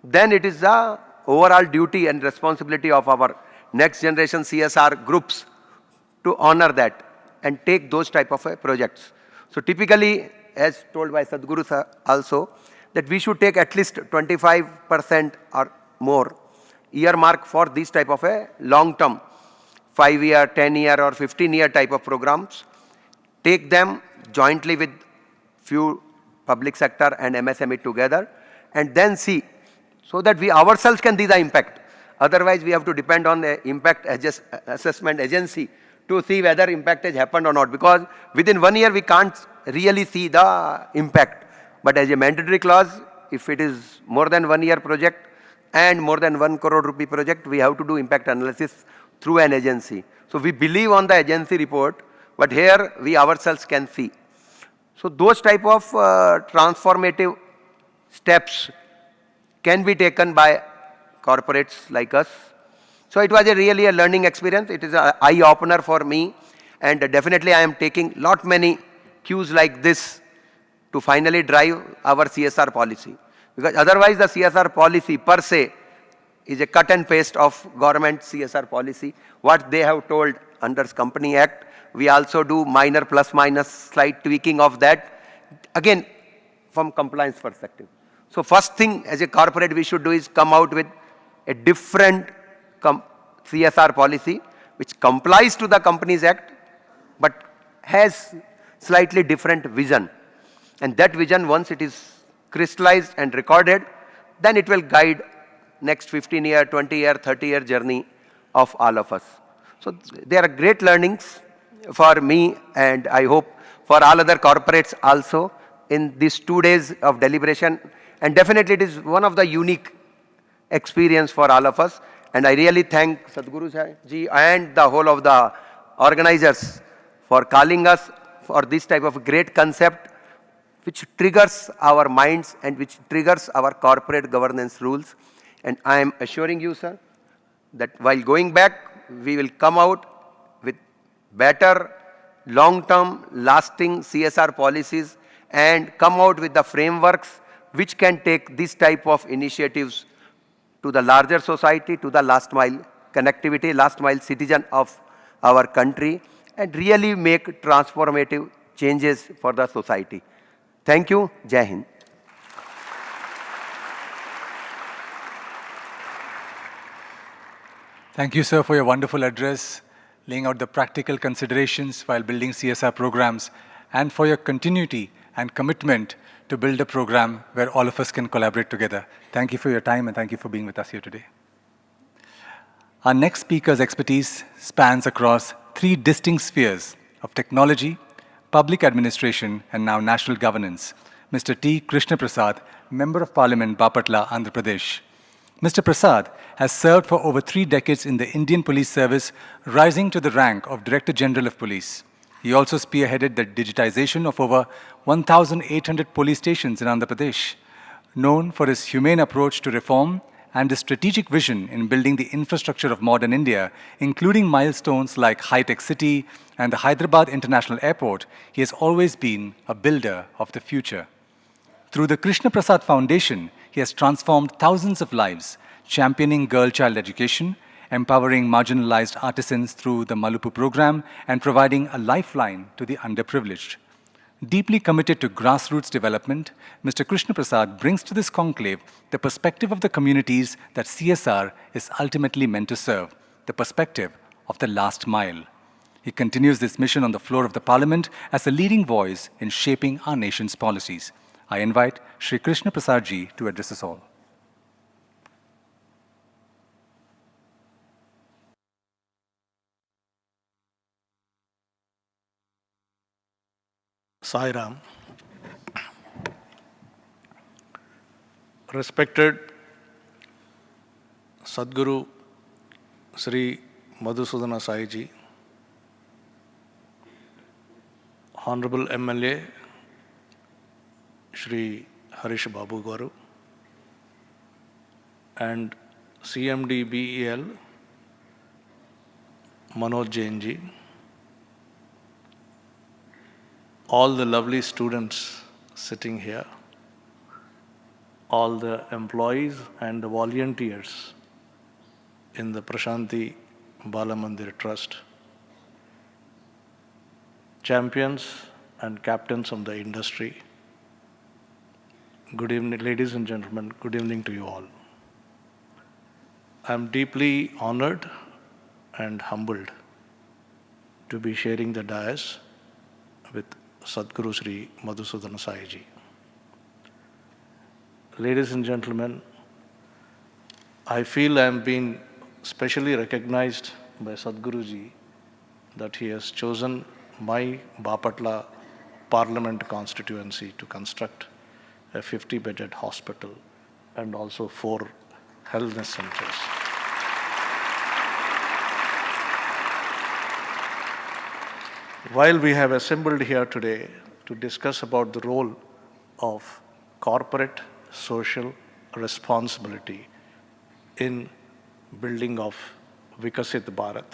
[SPEAKER 7] then it is the overall duty and responsibility of our next generation CSR groups to honor that and take those type of projects. So typically, as told by Sadhguru sir also, that we should take at least 25% or more earmark for this type of a long-term 5 year, 10 year or 15 year type of programs. Take them jointly with few public sector and MSME together, and then see so that we ourselves can see the impact. Otherwise, we have to depend on the impact assessment agency to see whether impact has happened or not, because within 1 year we can't really see the impact. But as a mandatory clause, if it is more than 1 year project and more than 1 crore rupee project, we have to do impact analysis through an agency. So we believe on the agency report, but here we ourselves can see. So those type of transformative steps can be taken by corporates like us. So it was really a learning experience. It is an eye-opener for me, and definitely I am taking lot many cues like this to finally drive our CSR policy. Because otherwise the CSR policy per se is a cut and paste of government CSR policy. What they have told under Company Act, we also do minor plus minus slight tweaking of that, again from compliance perspective. So first thing as a corporate we should do is come out with a different CSR policy which complies to the Companies Act but has slightly different vision. And that vision, once it is crystallized and recorded, then it will guide next 15 year, 20 year, 30 year journey of all of us. So there are great learnings for me, and I hope for all other corporates also in these 2 days of deliberation. And definitely it is one of the unique experience for all of us. And I really thank Sadhguru ji and the whole of the organizers for calling us for this type of great concept which triggers our minds and which triggers our corporate governance rules. And I am assuring you, sir, that while going back, we will come out with better, long-term, lasting CSR policies and come out with the frameworks which can take this type of initiatives to the larger society, to the last mile connectivity, last mile citizen of our country, and really make transformative changes for the society. Thank you. Jai Hind.
[SPEAKER 1] Thank you, sir, for your wonderful address, laying out the practical considerations while building CSR programs, and for your continuity and commitment to build a program where all of us can collaborate together. Thank you for your time, and thank you for being with us here today. Our next speaker's expertise spans across three distinct spheres of technology, public administration, and now national governance. Mr. T. Krishna Prasad, Member of Parliament, Bapatla, Andhra Pradesh. Mr. Prasad has served for over 3 decades in the Indian Police Service, rising to the rank of Director General of Police. He also spearheaded the digitization of over 1,800 police stations in Andhra Pradesh. Known for his humane approach to reform and his strategic vision in building the infrastructure of modern India, including milestones like High-Tech City and the Hyderabad International Airport, he has always been a builder of the future. Through the Krishna Prasad Foundation, he has transformed thousands of lives, championing girl-child education, empowering marginalized artisans through the Malupu program, and providing a lifeline to the underprivileged. Deeply committed to grassroots development, Mr. Krishna Prasad brings to this conclave the perspective of the communities that CSR is ultimately meant to serve, the perspective of the last mile. He continues this mission on the floor of the Parliament as a leading voice in shaping our nation's policies. I invite Shri Krishna Prasad ji to address us all.
[SPEAKER 8] Sai Ram. Respected Sadguru Sri Madhusudan Sai ji, Honorable MLA Shri Harish Babu Garu, and CMD BEL Manoj Jain ji, all the lovely students sitting here, all the employees and the volunteers in the Prashanti Balamandir Trust, champions and captains of the industry, good evening, ladies and gentlemen, good evening to you all. I am deeply honored and humbled to be sharing the dais with Sadguru Sri Madhusudan Sai ji. Ladies and gentlemen, I feel I am being specially recognized by Sadguru ji that he has chosen my Bapatla Parliament constituency to construct a 50-bedded hospital and also 4 wellness centers. While we have assembled here today to discuss about the role of corporate social responsibility in building of Viksit Bharat,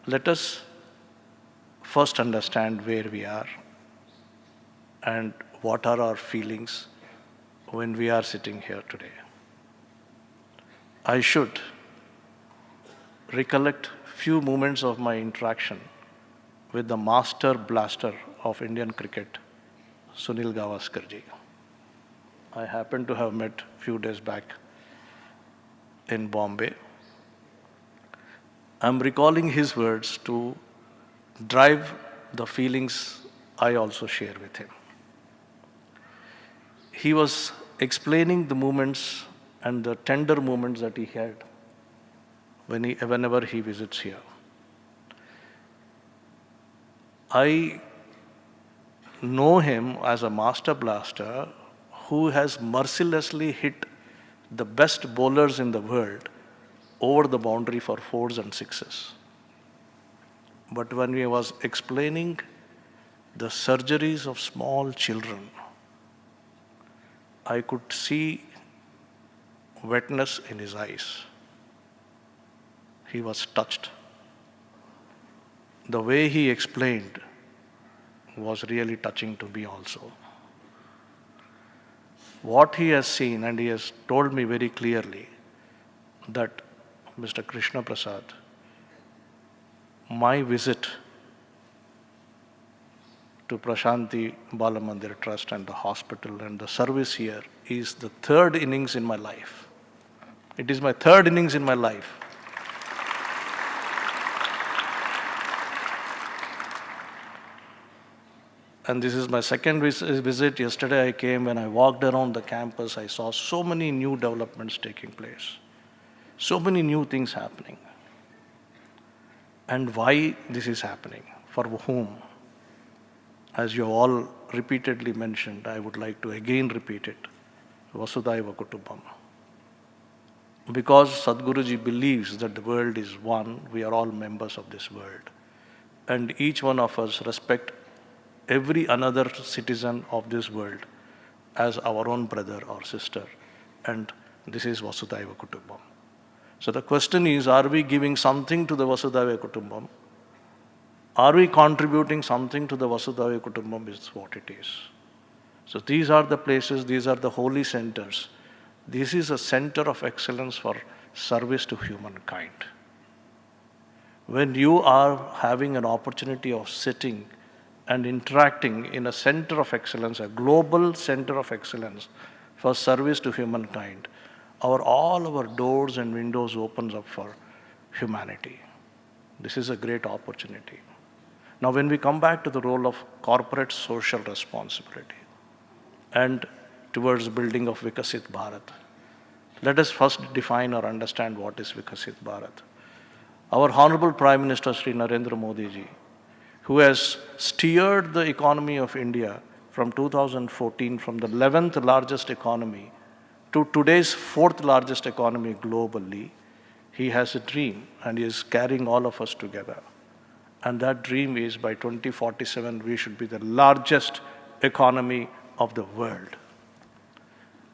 [SPEAKER 8] let us first understand where we are and what are our feelings when we are sitting here today. I should recollect few moments of my interaction with the master blaster of Indian cricket, Sunil Gavaskar ji. I happened to have met few days back in Bombay. I'm recalling his words to drive the feelings I also share with him. He was explaining the moments and the tender moments that he had whenever he visits here. I know him as a master blaster who has mercilessly hit the best bowlers in the world over the boundary for 4s and 6s. But when he was explaining the surgeries of small children, I could see wetness in his eyes. He was touched. The way he explained was really touching to me also. What he has seen, and he has told me very clearly that, Mr. Krishna Prasad, my visit to Prashanti Balamandir Trust and the hospital and the service here is the third innings in my life. It is my third innings in my life. And this is my second visit. Yesterday I came, when I walked around the campus, I saw so many new developments taking place. So many new things happening. And why this is happening? For whom? As you all repeatedly mentioned, I would like to again repeat it. Vasudhaiva Kutumbam. Because Sadhguruji believes that the world is one, we are all members of this world. And each one of us respect every another citizen of this world as our own brother or sister. And this is Vasudhaiva Kutumbam. So the question is, are we giving something to the Vasudhaiva Kutumbam? Are we contributing something to the Vasudhaiva Kutumbam is what it is. So these are the places, these are the holy centers. This is a center of excellence for service to humankind. When you are having an opportunity of sitting and interacting in a center of excellence, a global center of excellence for service to humankind, all our doors and windows opens up for humanity. This is a great opportunity. Now when we come back to the role of corporate social responsibility and towards building of Viksit Bharat, let us first define or understand what is Viksit Bharat. Our Honorable Prime Minister Sri Narendra Modi ji, who has steered the economy of India from 2014 from the 11th largest economy to today's 4th largest economy globally, he has a dream and he is carrying all of us together. And that dream is by 2047 we should be the largest economy of the world.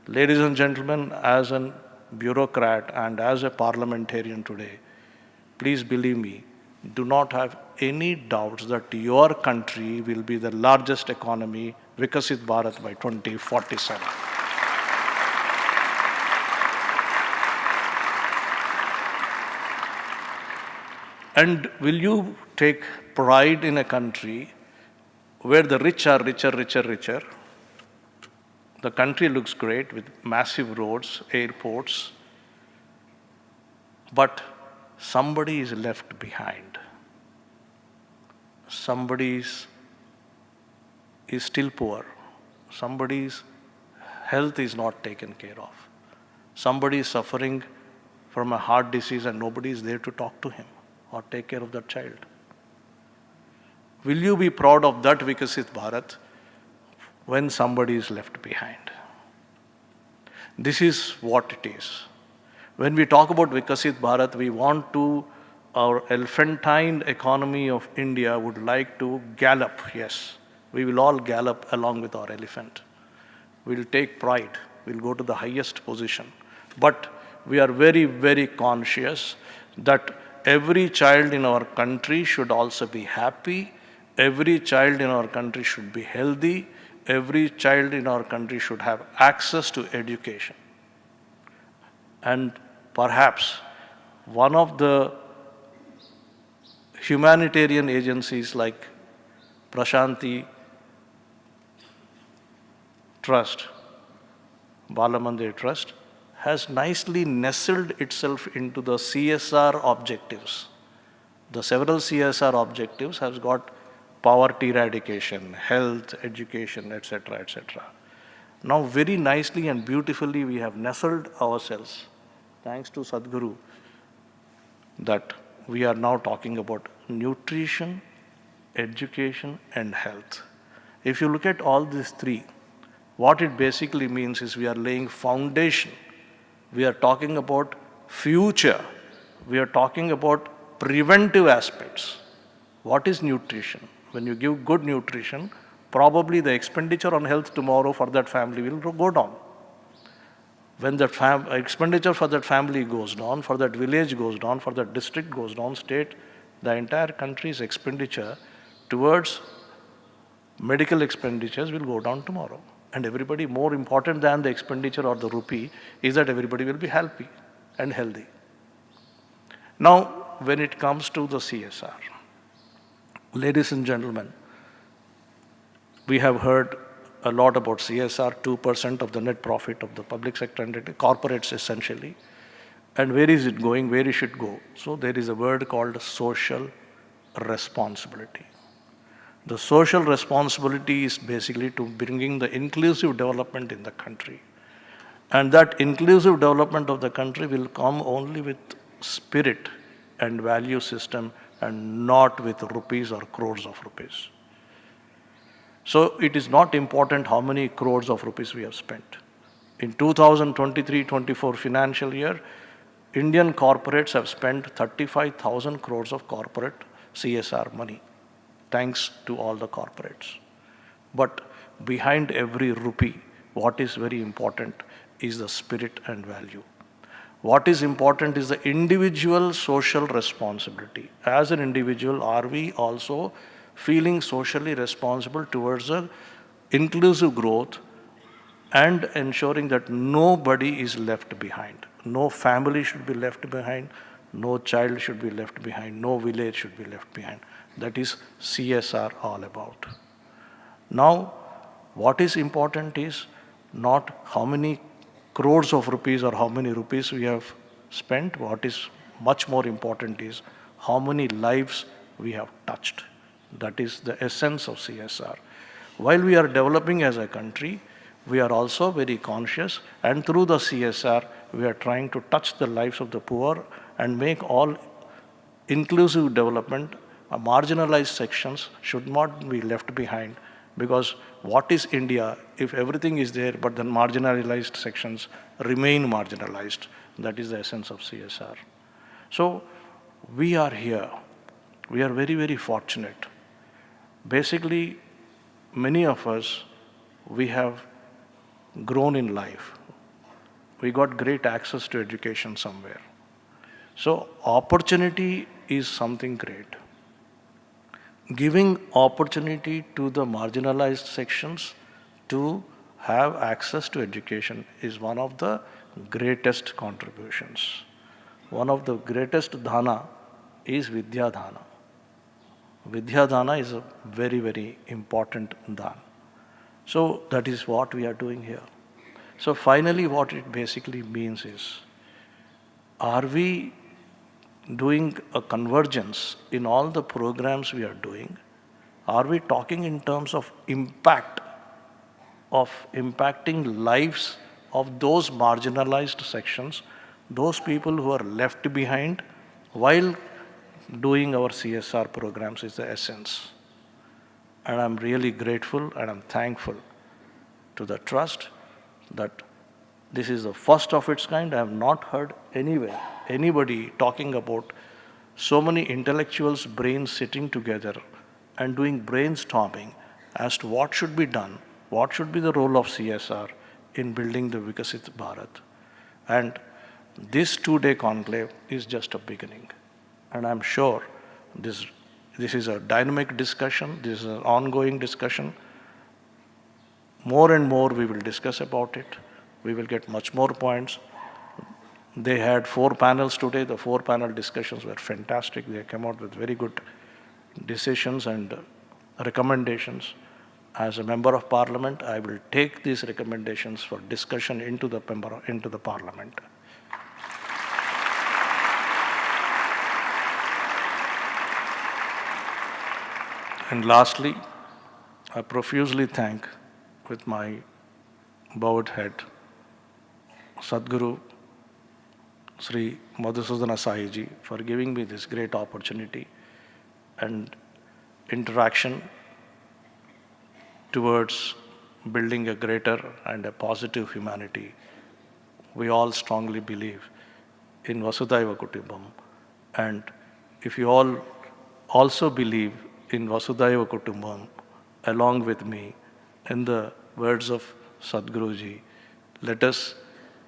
[SPEAKER 8] Ladies and gentlemen, as a bureaucrat and as a parliamentarian today, please believe me, do not have any doubts that your country will be the largest economy, Viksit Bharat, by 2047. And will you take pride in a country where the rich are richer? The country looks great with massive roads, airports, but somebody is left behind. Somebody is still poor. Somebody's health is not taken care of. Somebody is suffering from a heart disease and nobody is there to talk to him or take care of that child. Will you be proud of that Viksit Bharat when somebody is left behind? This is what it is. When we talk about Viksit Bharat, we want to, our elephantine economy of India would like to gallop, yes. We will all gallop along with our elephant. We'll take pride, we'll go to the highest position. But we are very, very conscious that every child in our country should also be happy, every child in our country should be healthy, every child in our country should have access to education. And perhaps one of the humanitarian agencies like Prashanti Trust, Balamandir Trust, has nicely nestled itself into the CSR objectives. The several CSR objectives has got poverty eradication, health, education, etc., etc. Now very nicely and beautifully we have nestled ourselves, thanks to Sadhguru, that we are now talking about nutrition, education and health. If you look at all these three, what it basically means is we are laying foundation. We are talking about future. We are talking about preventive aspects. What is nutrition? when you give good nutrition, probably the expenditure on health tomorrow for that family will go down. When that expenditure for that family goes down, for that village goes down, for that district goes down, state, the entire country's expenditure towards medical expenditures will go down tomorrow. And everybody, more important than the expenditure or the rupee, is that everybody will be happy and healthy. Now, when it comes to the CSR, ladies and gentlemen, we have heard a lot about CSR, 2% of the net profit of the public sector and corporates essentially. And where is it going, where it should go? So there is a word called social responsibility. The social responsibility is basically to bringing the inclusive development in the country. And that inclusive development of the country will come only with spirit and value system and not with rupees or crores of rupees. So it is not important how many crores of rupees we have spent. In 2023-24 financial year, Indian corporates have spent 35,000 crores of corporate CSR money, thanks to all the corporates. But behind every rupee, what is very important is the spirit and value. What is important is the individual social responsibility. As an individual, are we also feeling socially responsible towards the inclusive growth and ensuring that nobody is left behind? No family should be left behind, no child should be left behind, no village should be left behind. That is CSR all about. Now, what is important is not how many crores of rupees or how many rupees we have spent. What is much more important is how many lives we have touched. That is the essence of CSR. While we are developing as a country, we are also very conscious, and through the CSR, we are trying to touch the lives of the poor and make all inclusive development. Marginalized sections should not be left behind, because what is India if everything is there but the marginalized sections remain marginalized? That is the essence of CSR. So we are here. We are very, very fortunate. Basically, many of us, we have grown in life. We got great access to education somewhere. So opportunity is something great. Giving opportunity to the marginalized sections to have access to education is one of the greatest contributions. One of the greatest dhana is Vidya Dhana. Vidya Dhana is a very, very important dhan. So that is what we are doing here. So finally, what it basically means is, are we doing a convergence in all the programs we are doing? Are we talking in terms of impact, of impacting lives of those marginalized sections, those people who are left behind while doing our CSR programs is the essence. And I'm really grateful and I'm thankful to the trust that this is the first of its kind. I have not heard anywhere anybody talking about so many intellectuals' brains sitting together and doing brainstorming as to what should be done, what should be the role of CSR in building the Viksit Bharat. And this two-day conclave is just a beginning. And I'm sure this is a dynamic discussion, this is an ongoing discussion. More and more we will discuss about it. We will get much more points. They had 4 panels today. The 4 panel discussions were fantastic. They came out with very good decisions and recommendations. As a member of parliament, I will take these recommendations for discussion into the parliament. And lastly, I profusely thank, with my bowed head, Sadhguru Sri Madhusudan Sai for giving me this great opportunity and interaction towards building a greater and a positive humanity. We all strongly believe in Vasudhaiva Kutumbam, and if you all also believe in Vasudhaiva Kutumbam along with me. In the words of Sadhguruji, let us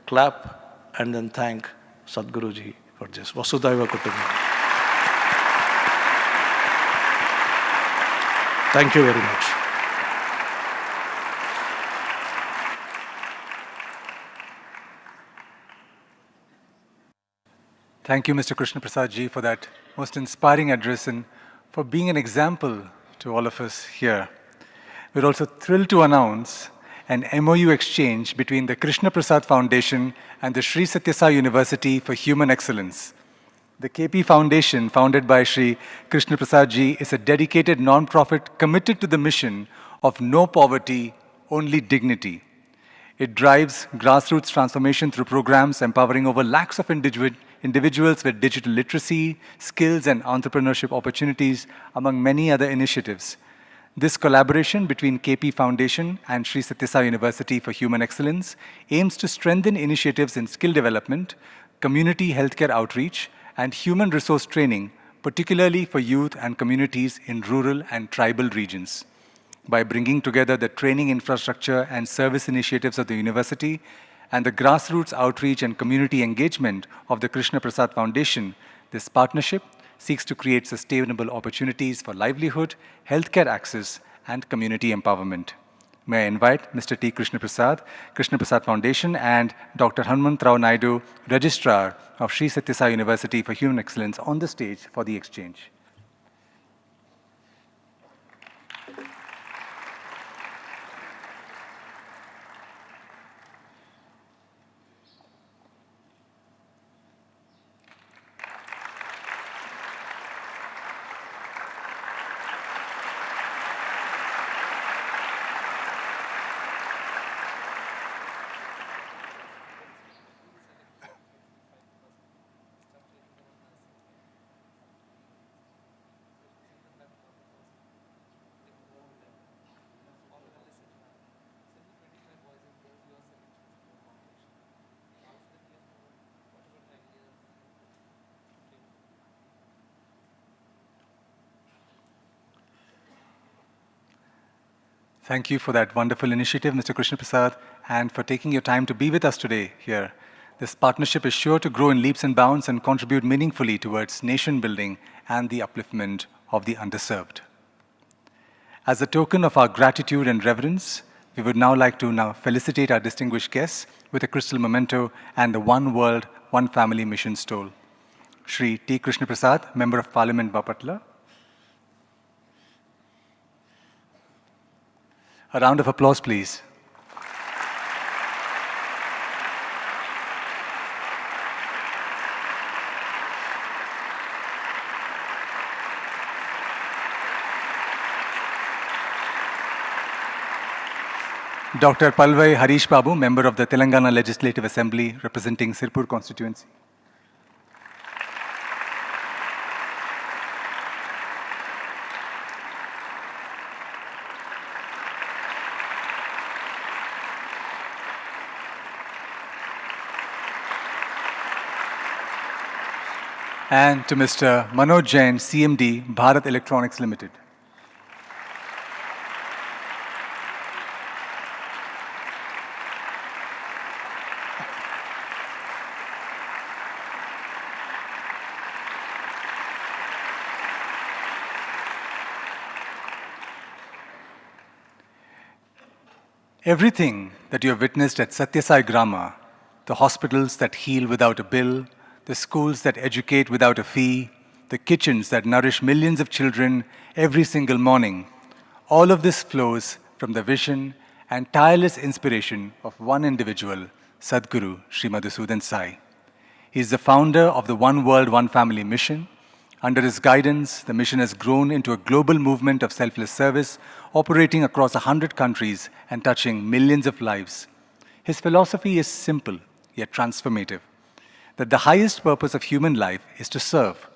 [SPEAKER 8] clap and then thank Sadhguruji for this. Vasudhaiva Kutumbam. Thank you very much.
[SPEAKER 1] Thank you, Mr. Krishna Prasad ji, for that most inspiring address and for being an example to all of us here. We're also thrilled to announce an MOU exchange between the Krishna Prasad Foundation and the Sri Sathya Sai University for Human Excellence. The KP Foundation, founded by Sri Krishna Prasad ji, is a dedicated non-profit committed to the mission of no poverty, only dignity. It drives grassroots transformation through programs empowering over lakhs of individuals with digital literacy, skills, and entrepreneurship opportunities, among many other initiatives. This collaboration between KP Foundation and Sri Sathya Sai University for Human Excellence aims to strengthen initiatives in skill development, community healthcare outreach, and human resource training, particularly for youth and communities in rural and tribal regions. By bringing together the training infrastructure and service initiatives of the university and the grassroots outreach and community engagement of the Krishna Prasad Foundation, this partnership seeks to create sustainable opportunities for livelihood, healthcare access, and community empowerment. May I invite Mr. T. Krishna Prasad Foundation, and Dr. Hanumantrao Naidu, Registrar of Sri Sathya Sai University for Human Excellence, on the stage for the exchange. Thank you for that wonderful initiative, Mr. Krishna Prasad, and for taking your time to be with us today here. This partnership is sure to grow in leaps and bounds and contribute meaningfully towards nation building and the upliftment of the underserved. As a token of our gratitude and reverence, we would now like to felicitate our distinguished guests with a crystal memento and the One World, One Family mission stole. Shri T. Krishna Prasad, Member of Parliament, Bapatla. A round of applause, please. Dr. Palvai Harish Babu, Member of the Telangana Legislative Assembly, representing Sirpur constituency. And to Mr. Manoj Jain, CMD, Bharat Electronics Limited. Everything that you have witnessed at Sathya Sai Grama, the hospitals that heal without a bill, the schools that educate without a fee, the kitchens that nourish millions of children every single morning, all of this flows from the vision and tireless inspiration of one individual, Sadhguru Sri Madhusudan Sai. He is the founder of the One World, One Family mission. Under his guidance, the mission has grown into a global movement of selfless service, operating across 100 countries and touching millions of lives. His philosophy is simple, yet transformative, that the highest purpose of human life is to serve,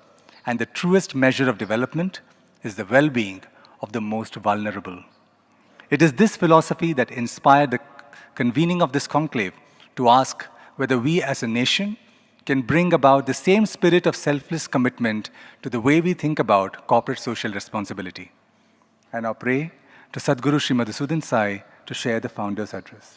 [SPEAKER 1] and the truest measure of development is the well-being of the most vulnerable. It is this philosophy that inspired the convening of this conclave to ask whether we as a nation can bring about the same spirit of selfless commitment to the way we think about corporate social responsibility. I now pray to Sadhguru Sri Madhusudan Sai to share the Founder's Address.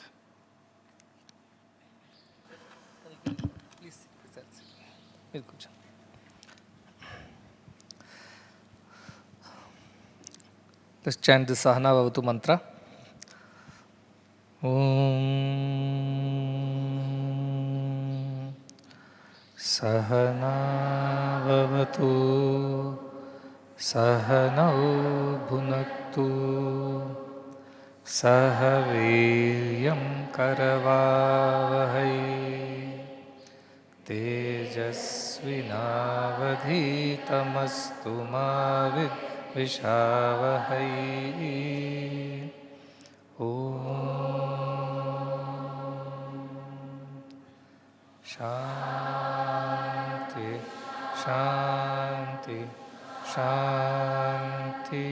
[SPEAKER 9] Let's chant the Sahana Vavatu mantra. Om Sahana Vavatu Sahanau Bhunaktu Sahaviryam Karavavahai Tejasvinavadhitamastu ma Vishavahai. Om Shanti, Shanti, Shanti.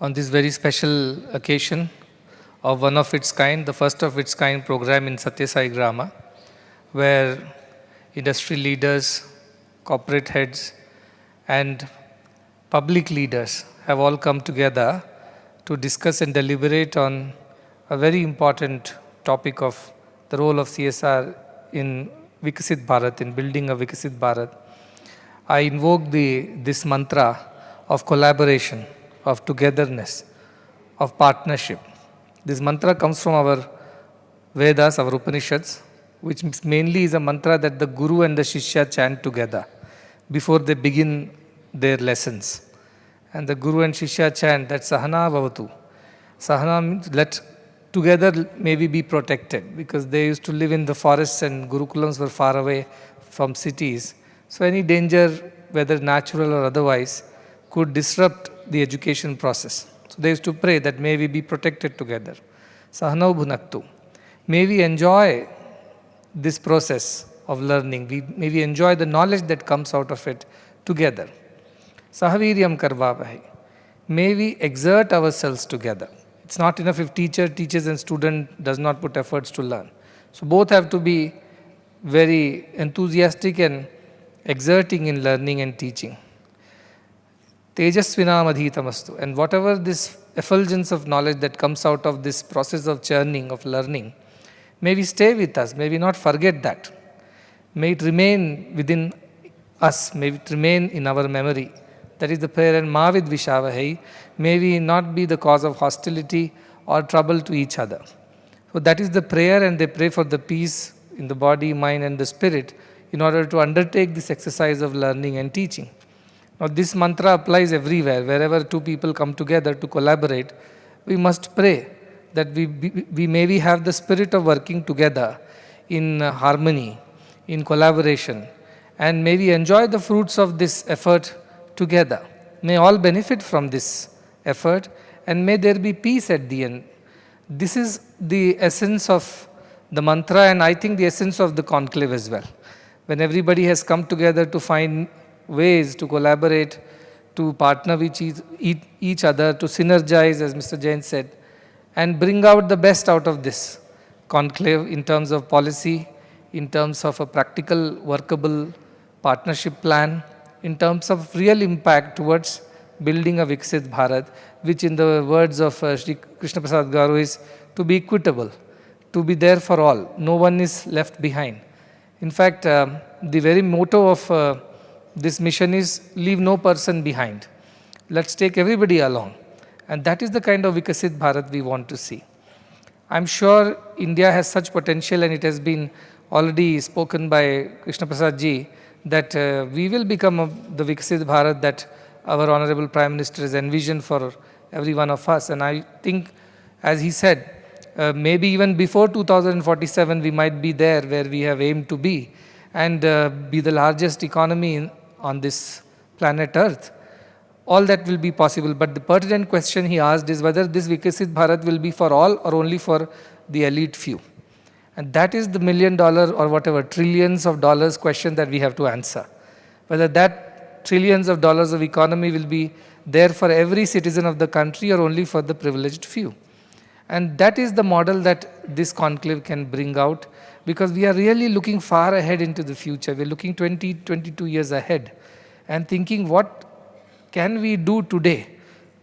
[SPEAKER 9] On this very special occasion of one of its kind, the first of its kind program in Sathya Sai Grama, where industry leaders, corporate heads, and public leaders have all come together to discuss and deliberate on a very important topic of the role of CSR in Viksit Bharat, in building a Viksit Bharat. I invoke this mantra of collaboration, of togetherness, of partnership. This mantra comes from our Vedas, our Upanishads, which mainly is a mantra that the Guru and the Shishya chant together before they begin their lessons. And the Guru and Shishya chant that Sahana Vavatu. Sahana means let together may we be protected, because they used to live in the forests and Gurukulams were far away from cities. So any danger, whether natural or otherwise, could disrupt the education process. So they used to pray that may we be protected together. Sahanau Bhunaktu. May we enjoy this process of learning. May we enjoy the knowledge that comes out of it together. Sahaviryam Karvavahai. May we exert ourselves together. It's not enough if teacher teaches and student does not put efforts to learn. So both have to be very enthusiastic and exerting in learning and teaching. Tejasvinam adhitamastu. And whatever this effulgence of knowledge that comes out of this process of churning, of learning, may we stay with us. May we not forget that. May it remain within us. May it remain in our memory. That is the prayer. And Mavid Vishavahai. May we not be the cause of hostility or trouble to each other. So that is the prayer, and they pray for the peace in the body, mind and the spirit in order to undertake this exercise of learning and teaching. Now this mantra applies everywhere. Wherever two people come together to collaborate, we must pray that we may have the spirit of working together in harmony, in collaboration, and may we enjoy the fruits of this effort together. May all benefit from this effort, and may there be peace at the end. This is the essence of the mantra, and I think the essence of the conclave as well. When everybody has come together to find ways to collaborate, to partner with each other, to synergize, as Mr. Jain said, and bring out the best out of this conclave in terms of policy, in terms of a practical, workable partnership plan, in terms of real impact towards building a Viksit Bharat, which in the words of Sri Krishna Prasad Garu is to be equitable, to be there for all. No one is left behind. In fact, the very motto of this mission is leave no person behind. Let's take everybody along. And that is the kind of Viksit Bharat we want to see. I'm sure India has such potential, and it has been already spoken by Krishna Prasad ji, that we will become the Viksit Bharat that our Honorable Prime Minister has envisioned for every one of us. And I think, as he said, maybe even before 2047 we might be there where we have aimed to be, and be the largest economy on this planet Earth. All that will be possible. But the pertinent question he asked is whether this Viksit Bharat will be for all or only for the elite few. And that is the $1 million or whatever, trillions of dollars question that we have to answer. Whether that trillions of dollars of economy will be there for every citizen of the country or only for the privileged few. And that is the model that this conclave can bring out, because we are really looking far ahead into the future. We are looking 20, 22 years ahead. and thinking what can we do today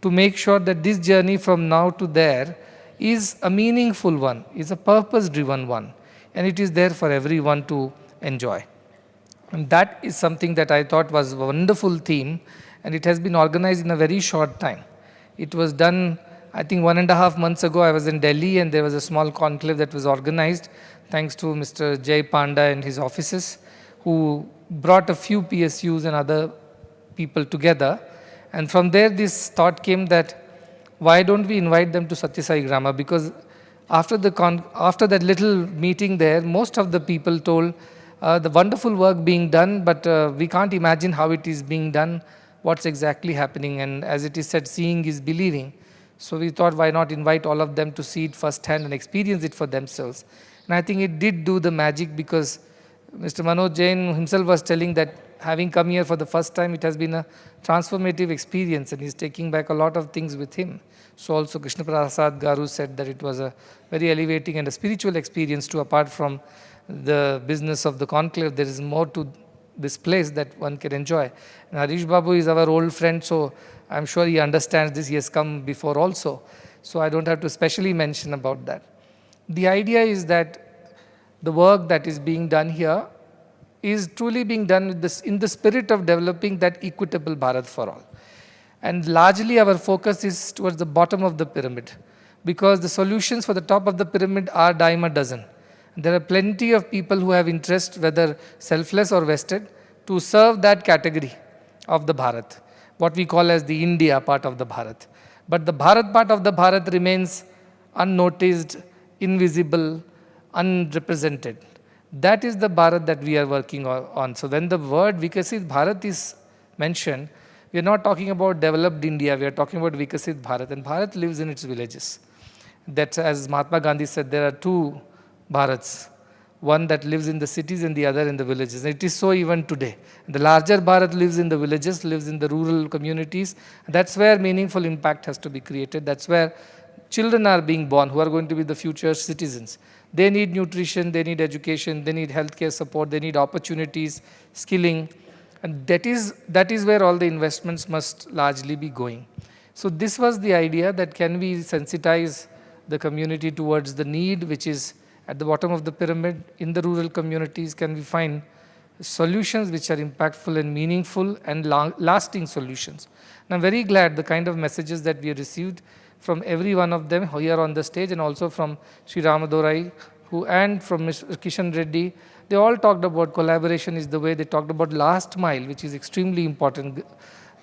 [SPEAKER 9] to make sure that this journey from now to there is a meaningful one, is a purpose-driven one, and it is there for everyone to enjoy. And that is something that I thought was a wonderful theme, and it has been organized in a very short time. It was done, I think 1.5 months ago. I was in Delhi and there was a small conclave that was organized thanks to Mr. Jay Panda and his offices, who brought a few PSUs and other people together. And from there this thought came that why don't we invite them to Sathya Sai Grama? Because after that little meeting there, most of the people told the wonderful work being done, but we can't imagine how it is being done, what's exactly happening. And as it is said, seeing is believing. So we thought, why not invite all of them to see it firsthand and experience it for themselves. And I think it did do the magic, because Mr. Manoj Jain himself was telling that having come here for the first time, it has been a transformative experience, and he's taking back a lot of things with him. So also Krishna Prasad Garu said that it was a very elevating and a spiritual experience too. Apart from the business of the conclave, there is more to this place that one can enjoy. And Harish Babu is our old friend, so I'm sure he understands this. He has come before also, so I don't have to specially mention about that. The idea is that the work that is being done here is truly being done with this, in the spirit of developing that equitable Bharat for all. And largely our focus is towards the bottom of the pyramid, because the solutions for the top of the pyramid are dime a dozen. There are plenty of people who have interest, whether selfless or vested, to serve that category of the Bharat, what we call as the India part of the Bharat. But the Bharat part of the Bharat remains unnoticed, invisible, unrepresented. That is the Bharat that we are working on. So when the word Viksit Bharat is mentioned, we are not talking about developed India, we are talking about Viksit Bharat, and Bharat lives in its villages. That's, as Mahatma Gandhi said, there are two Bharats, one that lives in the cities and the other in the villages. And it is so even today. The larger Bharat lives in the villages, lives in the rural communities. That's where meaningful impact has to be created. That's where children are being born, who are going to be the future citizens. They need nutrition, they need education, they need healthcare support, they need opportunities, skilling. And that is where all the investments must largely be going. So this was the idea, that can we sensitize the community towards the need which is at the bottom of the pyramid in the rural communities? Can we find solutions which are impactful and meaningful and lasting solutions? And I'm very glad the kind of messages that we received from every one of them here on the stage, and also from Sri Ramadorai, and from Mr. Kishan Reddy. They all talked about collaboration is the way. They talked about last mile, which is extremely important.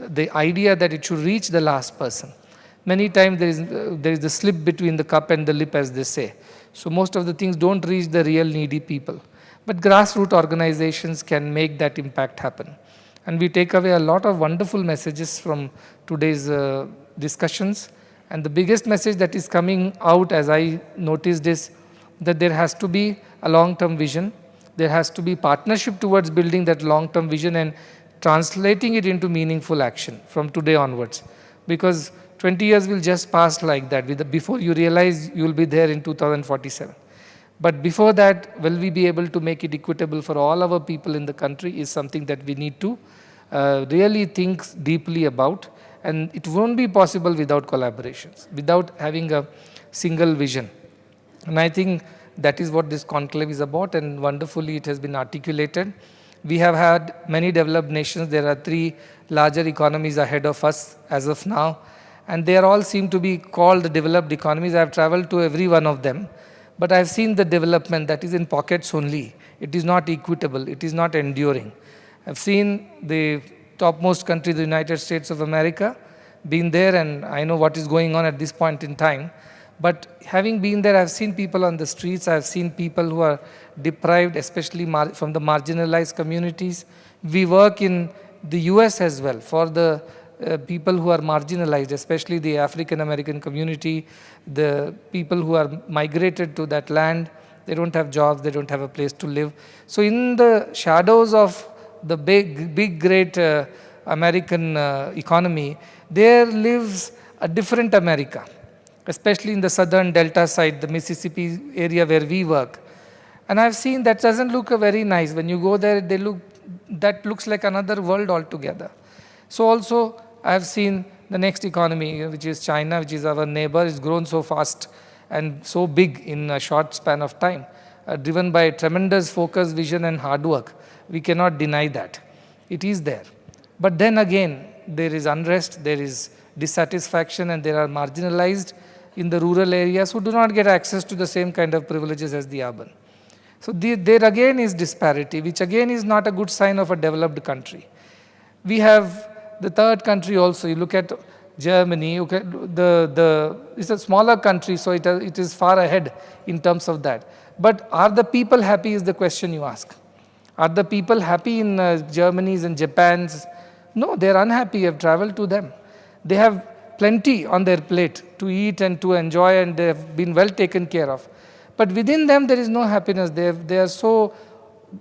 [SPEAKER 9] The idea that it should reach the last person. Many times there is the slip between the cup and the lip, as they say. So most of the things don't reach the real needy people. But grassroots organizations can make that impact happen. And we take away a lot of wonderful messages from today's discussions. And the biggest message that is coming out, as I noticed, is that there has to be a long-term vision. There has to be partnership towards building that long-term vision and translating it into meaningful action from today onwards. Because 20 years will just pass like that. Before you realize, you will be there in 2047. But before that, will we be able to make it equitable for all our people in the country is something that we need to really think deeply about. And it won't be possible without collaborations, without having a single vision. And I think that is what this conclave is about, and wonderfully it has been articulated. We have had many developed nations. There are 3 larger economies ahead of us as of now, and they all seem to be called developed economies. I have traveled to every one of them, but I have seen the development that is in pockets only. It is not equitable. It is not enduring. I have seen the topmost country, the United States of America, been there, and I know what is going on at this point in time. But having been there, I've seen people on the streets, I've seen people who are deprived, especially from the marginalized communities. We work in the US as well for the people who are marginalized, especially the African American community, the people who are migrated to that land. They don't have jobs, they don't have a place to live. So in the shadows of the big great American economy, there lives a different America, especially in the southern delta side, the Mississippi area where we work. And I've seen that doesn't look very nice. When you go there, they look that looks like another world altogether. So also I have seen the next economy, which is China, which is our neighbor, is grown so fast and so big in a short span of time, driven by tremendous focus, vision and hard work. We cannot deny that. It is there. But then again, there is unrest, there is dissatisfaction, and there are marginalized in the rural areas who do not get access to the same kind of privileges as the urban. So there again is disparity, which again is not a good sign of a developed country. We have the third country also. You look at Germany, it's a smaller country, so it is far ahead in terms of that. But are the people happy is the question you ask. Are the people happy in Germany's and Japan's? No, they are unhappy. You have traveled to them. They have plenty on their plate to eat and to enjoy, and they have been well taken care of. But within them, there is no happiness. They are so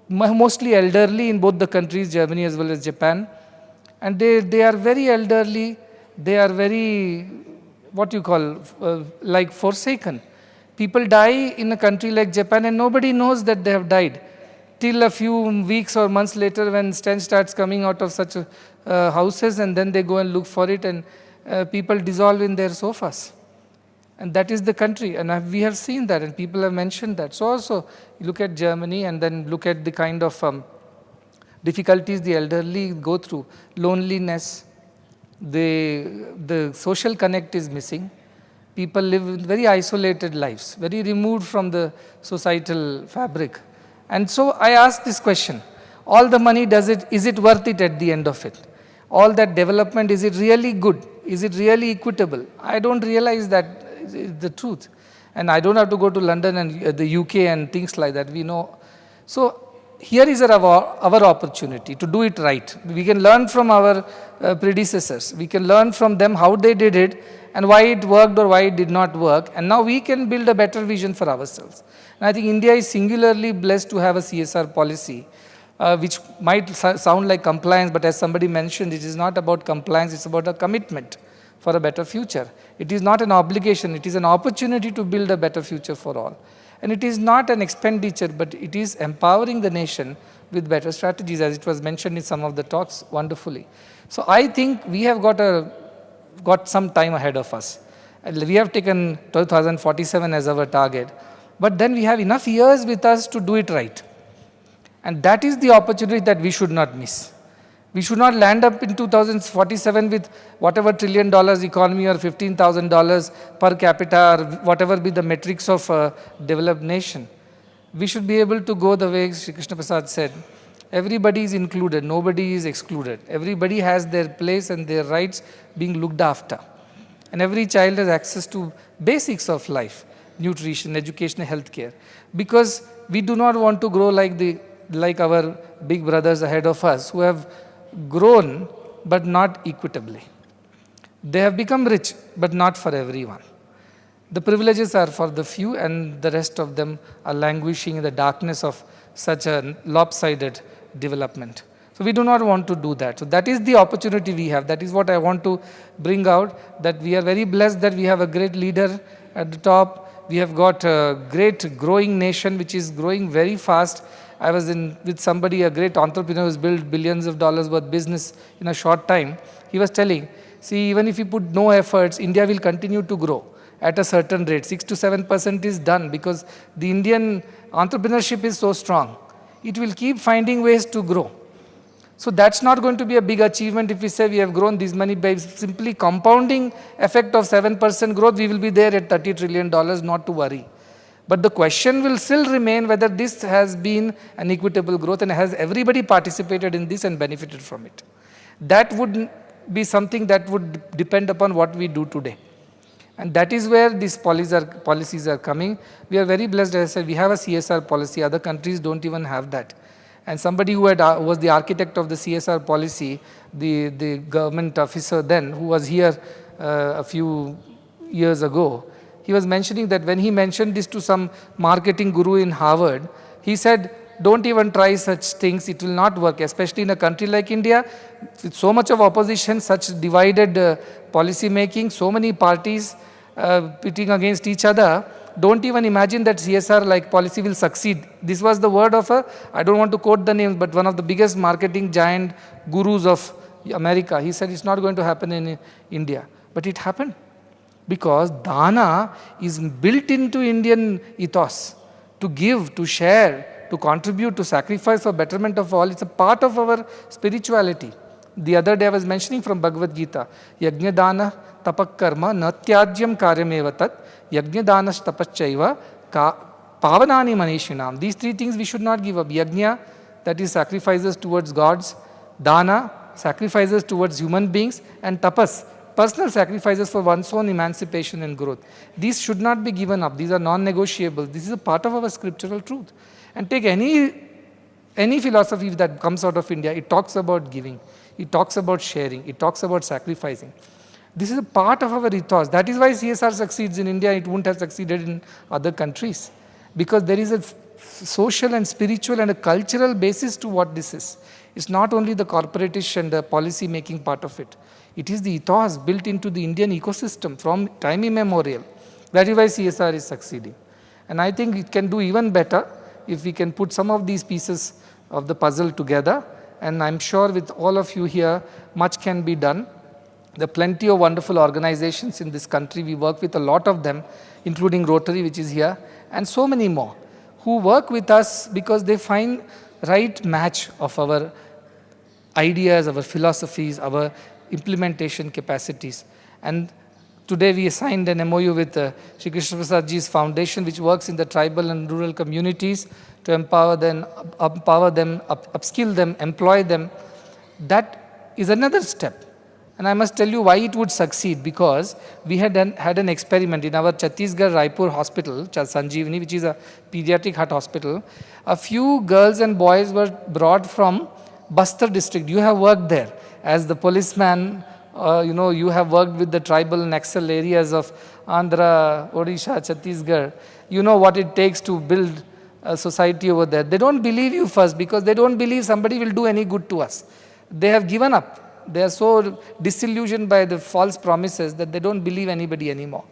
[SPEAKER 9] mostly elderly in both the countries, Germany as well as Japan. And they are very elderly. They are very, what you call, like forsaken. People die in a country like Japan and nobody knows that they have died. Till a few weeks or months later when stench starts coming out of such houses, and then they go and look for it, and people dissolve in their sofas. And that is the country, and we have seen that, and people have mentioned that. So also, you look at Germany and then look at the kind of difficulties the elderly go through, loneliness, the social connect is missing. People live very isolated lives, very removed from the societal fabric. And so I ask this question, all the money, is it worth it at the end of it? All that development, is it really good? Is it really equitable? I don't realize that is the truth. And I don't have to go to London and the UK and things like that, we know. So here is our opportunity to do it right. We can learn from our predecessors. We can learn from them how they did it and why it worked or why it did not work. And now we can build a better vision for ourselves. And I think India is singularly blessed to have a CSR policy, which might sound like compliance, but as somebody mentioned, it is not about compliance, it's about a commitment for a better future. It is not an obligation, it is an opportunity to build a better future for all. And it is not an expenditure, but it is empowering the nation with better strategies, as it was mentioned in some of the talks wonderfully. So I think we have got some time ahead of us. We have taken 2047 as our target, but then we have enough years with us to do it right. And that is the opportunity that we should not miss. We should not land up in 2047 with whatever $1 trillion economy or $15,000 per capita or whatever be the metrics of a developed nation. We should be able to go the way Sri Krishna Prasad said. Everybody is included, nobody is excluded. Everybody has their place and their rights being looked after. And every child has access to basics of life, nutrition, education, healthcare. Because we do not want to grow like our big brothers ahead of us who have grown but not equitably. They have become rich but not for everyone. The privileges are for the few and the rest of them are languishing in the darkness of such a lopsided development. So we do not want to do that. So that is the opportunity we have. That is what I want to bring out, that we are very blessed that we have a great leader at the top. We have got a great growing nation which is growing very fast. I was with somebody, a great entrepreneur who's built billions of dollars worth business in a short time. He was telling, see, even if you put no efforts, India will continue to grow at a certain rate. 6 to 7% is done because the Indian entrepreneurship is so strong. It will keep finding ways to grow. So that's not going to be a big achievement if we say we have grown this money by simply compounding effect of 7% growth, we will be there at $30 trillion, not to worry. But the question will still remain whether this has been an equitable growth and has everybody participated in this and benefited from it. That would be something that would depend upon what we do today. And that is where these policies are coming. We are very blessed, as I said, we have a CSR policy. Other countries don't even have that. And somebody who was the architect of the CSR policy, the government officer then, who was here a few years ago, he was mentioning that when he mentioned this to some marketing guru in Harvard, he said, don't even try such things, it will not work, especially in a country like India, with so much of opposition, such divided policy making, so many parties pitting against each other, don't even imagine that CSR like policy will succeed. This was the word of I don't want to quote the names, but one of the biggest marketing giant gurus of America. He said it's not going to happen in India. But it happened. Because dana is built into Indian ethos. To give, to share, to contribute, to sacrifice for betterment of all. It's a part of our spirituality. The other day I was mentioning from Bhagavad Gita, Yajna dana tapak karma natyajyam karyameva tat yajna danas tapaschaiva pavanani manishinam. These three things we should not give up. Yajna, that is sacrifices towards gods. Dana, sacrifices towards human beings. And tapas, personal sacrifices for one's own emancipation and growth. These should not be given up. These are non-negotiable. This is a part of our scriptural truth. And take any philosophy that comes out of India, it talks about giving. It talks about sharing. It talks about sacrificing. This is a part of our ethos. That is why CSR succeeds in India. It wouldn't have succeeded in other countries. Because there is a social and spiritual and a cultural basis to what this is. It's not only the corporatish and the policy making part of it. It is the ethos built into the Indian ecosystem from time immemorial. That is why CSR is succeeding. And I think it can do even better if we can put some of these pieces of the puzzle together. And I'm sure with all of you here, much can be done. There are plenty of wonderful organizations in this country. We work with a lot of them, including Rotary, which is here, and so many more, who work with us because they find right match of our ideas, our philosophies, our implementation capacities. And today we signed an MOU with Shri Krishna Prasad Ji's foundation, which works in the tribal and rural communities to empower them, upskill them, employ them. That is another step. And I must tell you why it would succeed, because we had an experiment in our Chhattisgarh Raipur hospital, Sanjeevani, which is a pediatric heart hospital. A few girls and boys were brought from Bastar district. You have worked there as the policeman. You have worked with the tribal Naxal areas of Andhra, Odisha, Chhattisgarh. You know what it takes to build a society over there. They don't believe you first because they don't believe somebody will do any good to us. They have given up. They are so disillusioned by the false promises that they don't believe anybody anymore.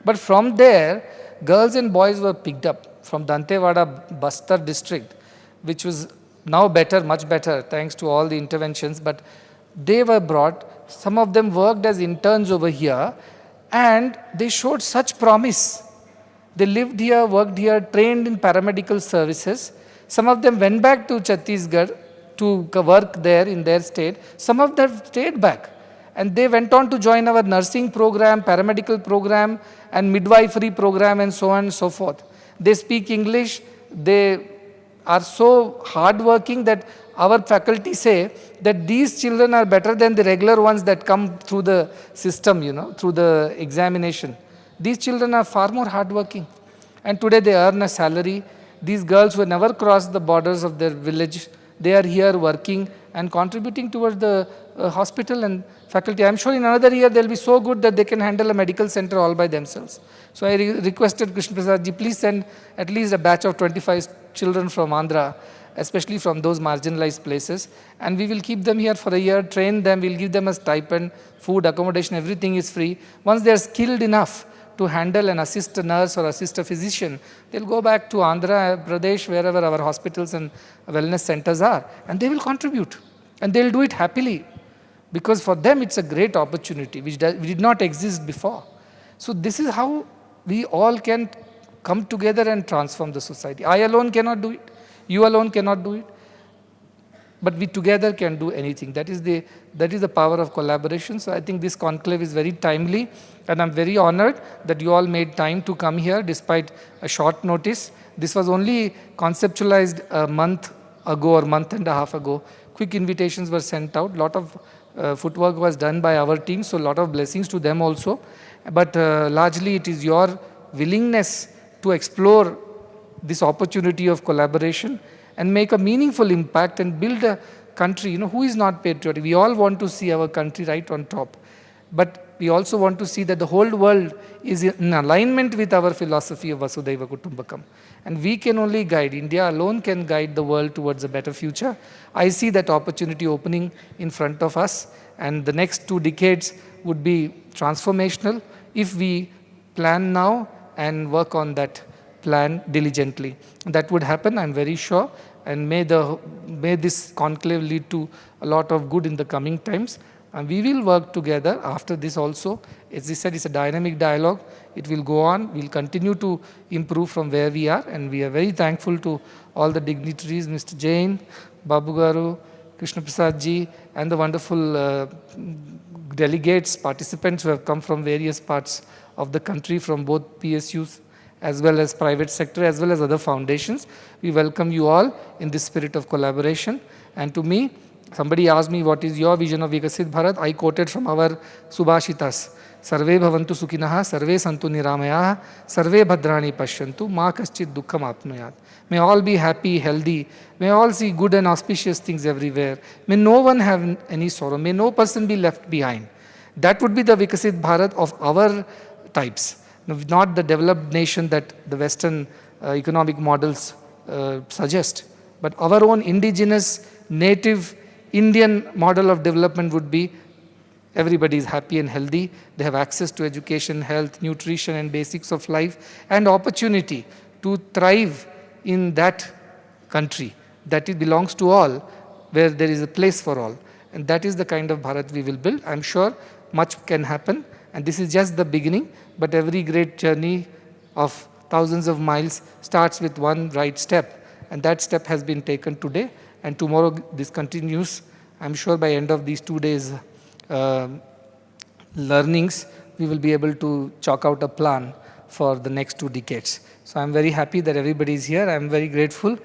[SPEAKER 9] But from there, girls and boys were picked up from Dantewada, Bastar district, which was now better, much better, thanks to all the interventions. But they were brought, some of them worked as interns over here, and they showed such promise. They lived here, worked here, trained in paramedical services. Some of them went back to Chhattisgarh to work there in their state. Some of them stayed back. And they went on to join our nursing program, paramedical program, and midwifery program, and so on and so forth. They speak English. They are so hardworking that our faculty say that these children are better than the regular ones that come through the system, through the examination. These children are far more hardworking. And today they earn a salary. These girls who never crossed the borders of their village, they are here working and contributing towards the hospital and faculty. I'm sure in another year they'll be so good that they can handle a medical center all by themselves. So I requested Krishna Prasad ji, please send at least a batch of 25 children from Andhra, especially from those marginalized places. And we will keep them here for a year, train them, we'll give them a stipend, food, accommodation, everything is free. Once they're skilled enough to handle and assist a nurse or assist a physician, they'll go back to Andhra Pradesh, wherever our hospitals and wellness centers are, and they will contribute. And they'll do it happily, because for them it's a great opportunity which did not exist before. So this is how we all can come together and transform the society. I alone cannot do it. You alone cannot do it. But we together can do anything. That is the power of collaboration. So I think this conclave is very timely, and I'm very honored that you all made time to come here despite a short notice. This was only conceptualized a month ago or month and a half ago. Quick invitations were sent out. Lot of footwork was done by our team, so a lot of blessings to them also. But largely it is your willingness to explore this opportunity of collaboration and make a meaningful impact and build a country, who is not patriotic? We all want to see our country right on top. But we also want to see that the whole world is in alignment with our philosophy of Vasudhaiva Kutumbakam. And we can only guide, India alone can guide the world towards a better future. I see that opportunity opening in front of us, and the next 2 decades would be transformational if we plan now and work on that plan diligently. That would happen, I'm very sure, and may this conclave lead to a lot of good in the coming times. And we will work together after this also. As I said, it's a dynamic dialogue. It will go on. We'll continue to improve from where we are, and we are very thankful to all the dignitaries, Mr. Jain, Babu Garu, Krishna Prasad ji, and the wonderful delegates, participants who have come from various parts of the country, from both PSUs as well as private sector, as well as other foundations. We welcome you all in this spirit of collaboration. And to me, somebody asked me, what is your vision of Viksit Bharat? I quoted from our Subhashitas. Sarve bhavantu sukhinaha, sarve santu niramayaha, sarve bhadrani pashyantu, ma kaschit dukkham apnuyat. May all be happy, healthy. May all see good and auspicious things everywhere. May no one have any sorrow. May no person be left behind. That would be the Viksit Bharat of our types, not the developed nation that the Western economic models suggest. But our own indigenous, native, Indian model of development would be everybody is happy and healthy. They have access to education, health, nutrition, and basics of life, and opportunity to thrive in that country, that it belongs to all, where there is a place for all. And that is the kind of Bharat we will build. I'm sure much can happen, and this is just the beginning, but every great journey of thousands of miles starts with one right step, and that step has been taken today, and tomorrow this continues. I'm sure by end of these 2 days learnings, we will be able to chalk out a plan for the next 2 decades. So I'm very happy that everybody is here. I'm very grateful.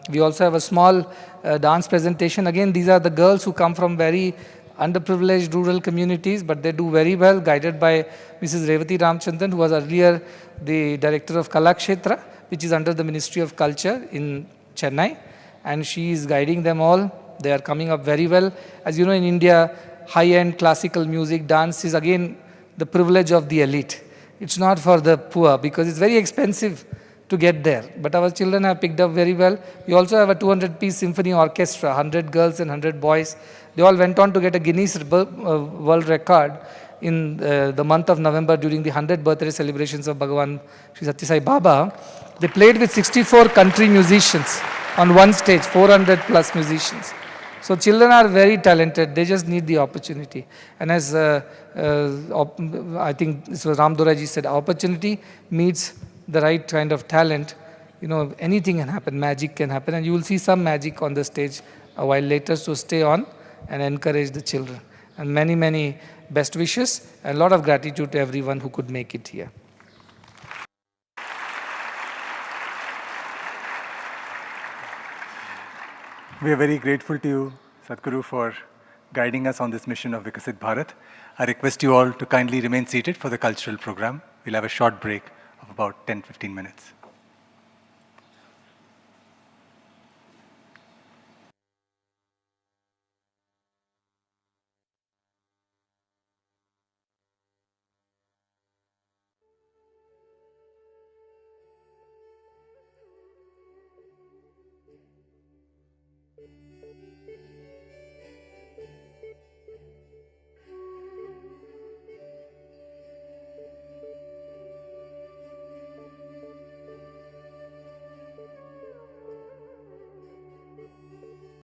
[SPEAKER 9] We also have a small dance presentation. Again, these are the girls who come from very underprivileged rural communities, but they do very well, guided by Mrs. Revati Ramchandran, who was earlier the director of Kalakshetra, which is under the Ministry of Culture in Chennai, and she is guiding them all. They are coming up very well. As you know, in India, high-end classical music, dance is again the privilege of the elite. It's not for the poor, because it's very expensive to get there. But our children have picked up very well. We also have a 200-piece symphony orchestra, 100 girls and 100 boys. They all went on to get a Guinness World Record in the month of November during the 100th birthday celebrations of Bhagavan Sri Sathya Sai Baba. They played with 64 country musicians on one stage, 400 plus musicians. So children are very talented, they just need the opportunity. And as I think this was Ram Doraji said, opportunity meets the right kind of talent. You know, anything can happen, magic can happen, and you will see some magic on the stage a while later, so stay on and encourage the children. And many, many best wishes and a lot of gratitude to everyone who could make it here.
[SPEAKER 1] We are very grateful to you, Sadhguru, for guiding us on this mission of Viksit Bharat. I request you all to kindly remain seated for the cultural program. We'll have a short break of about 10-15 minutes.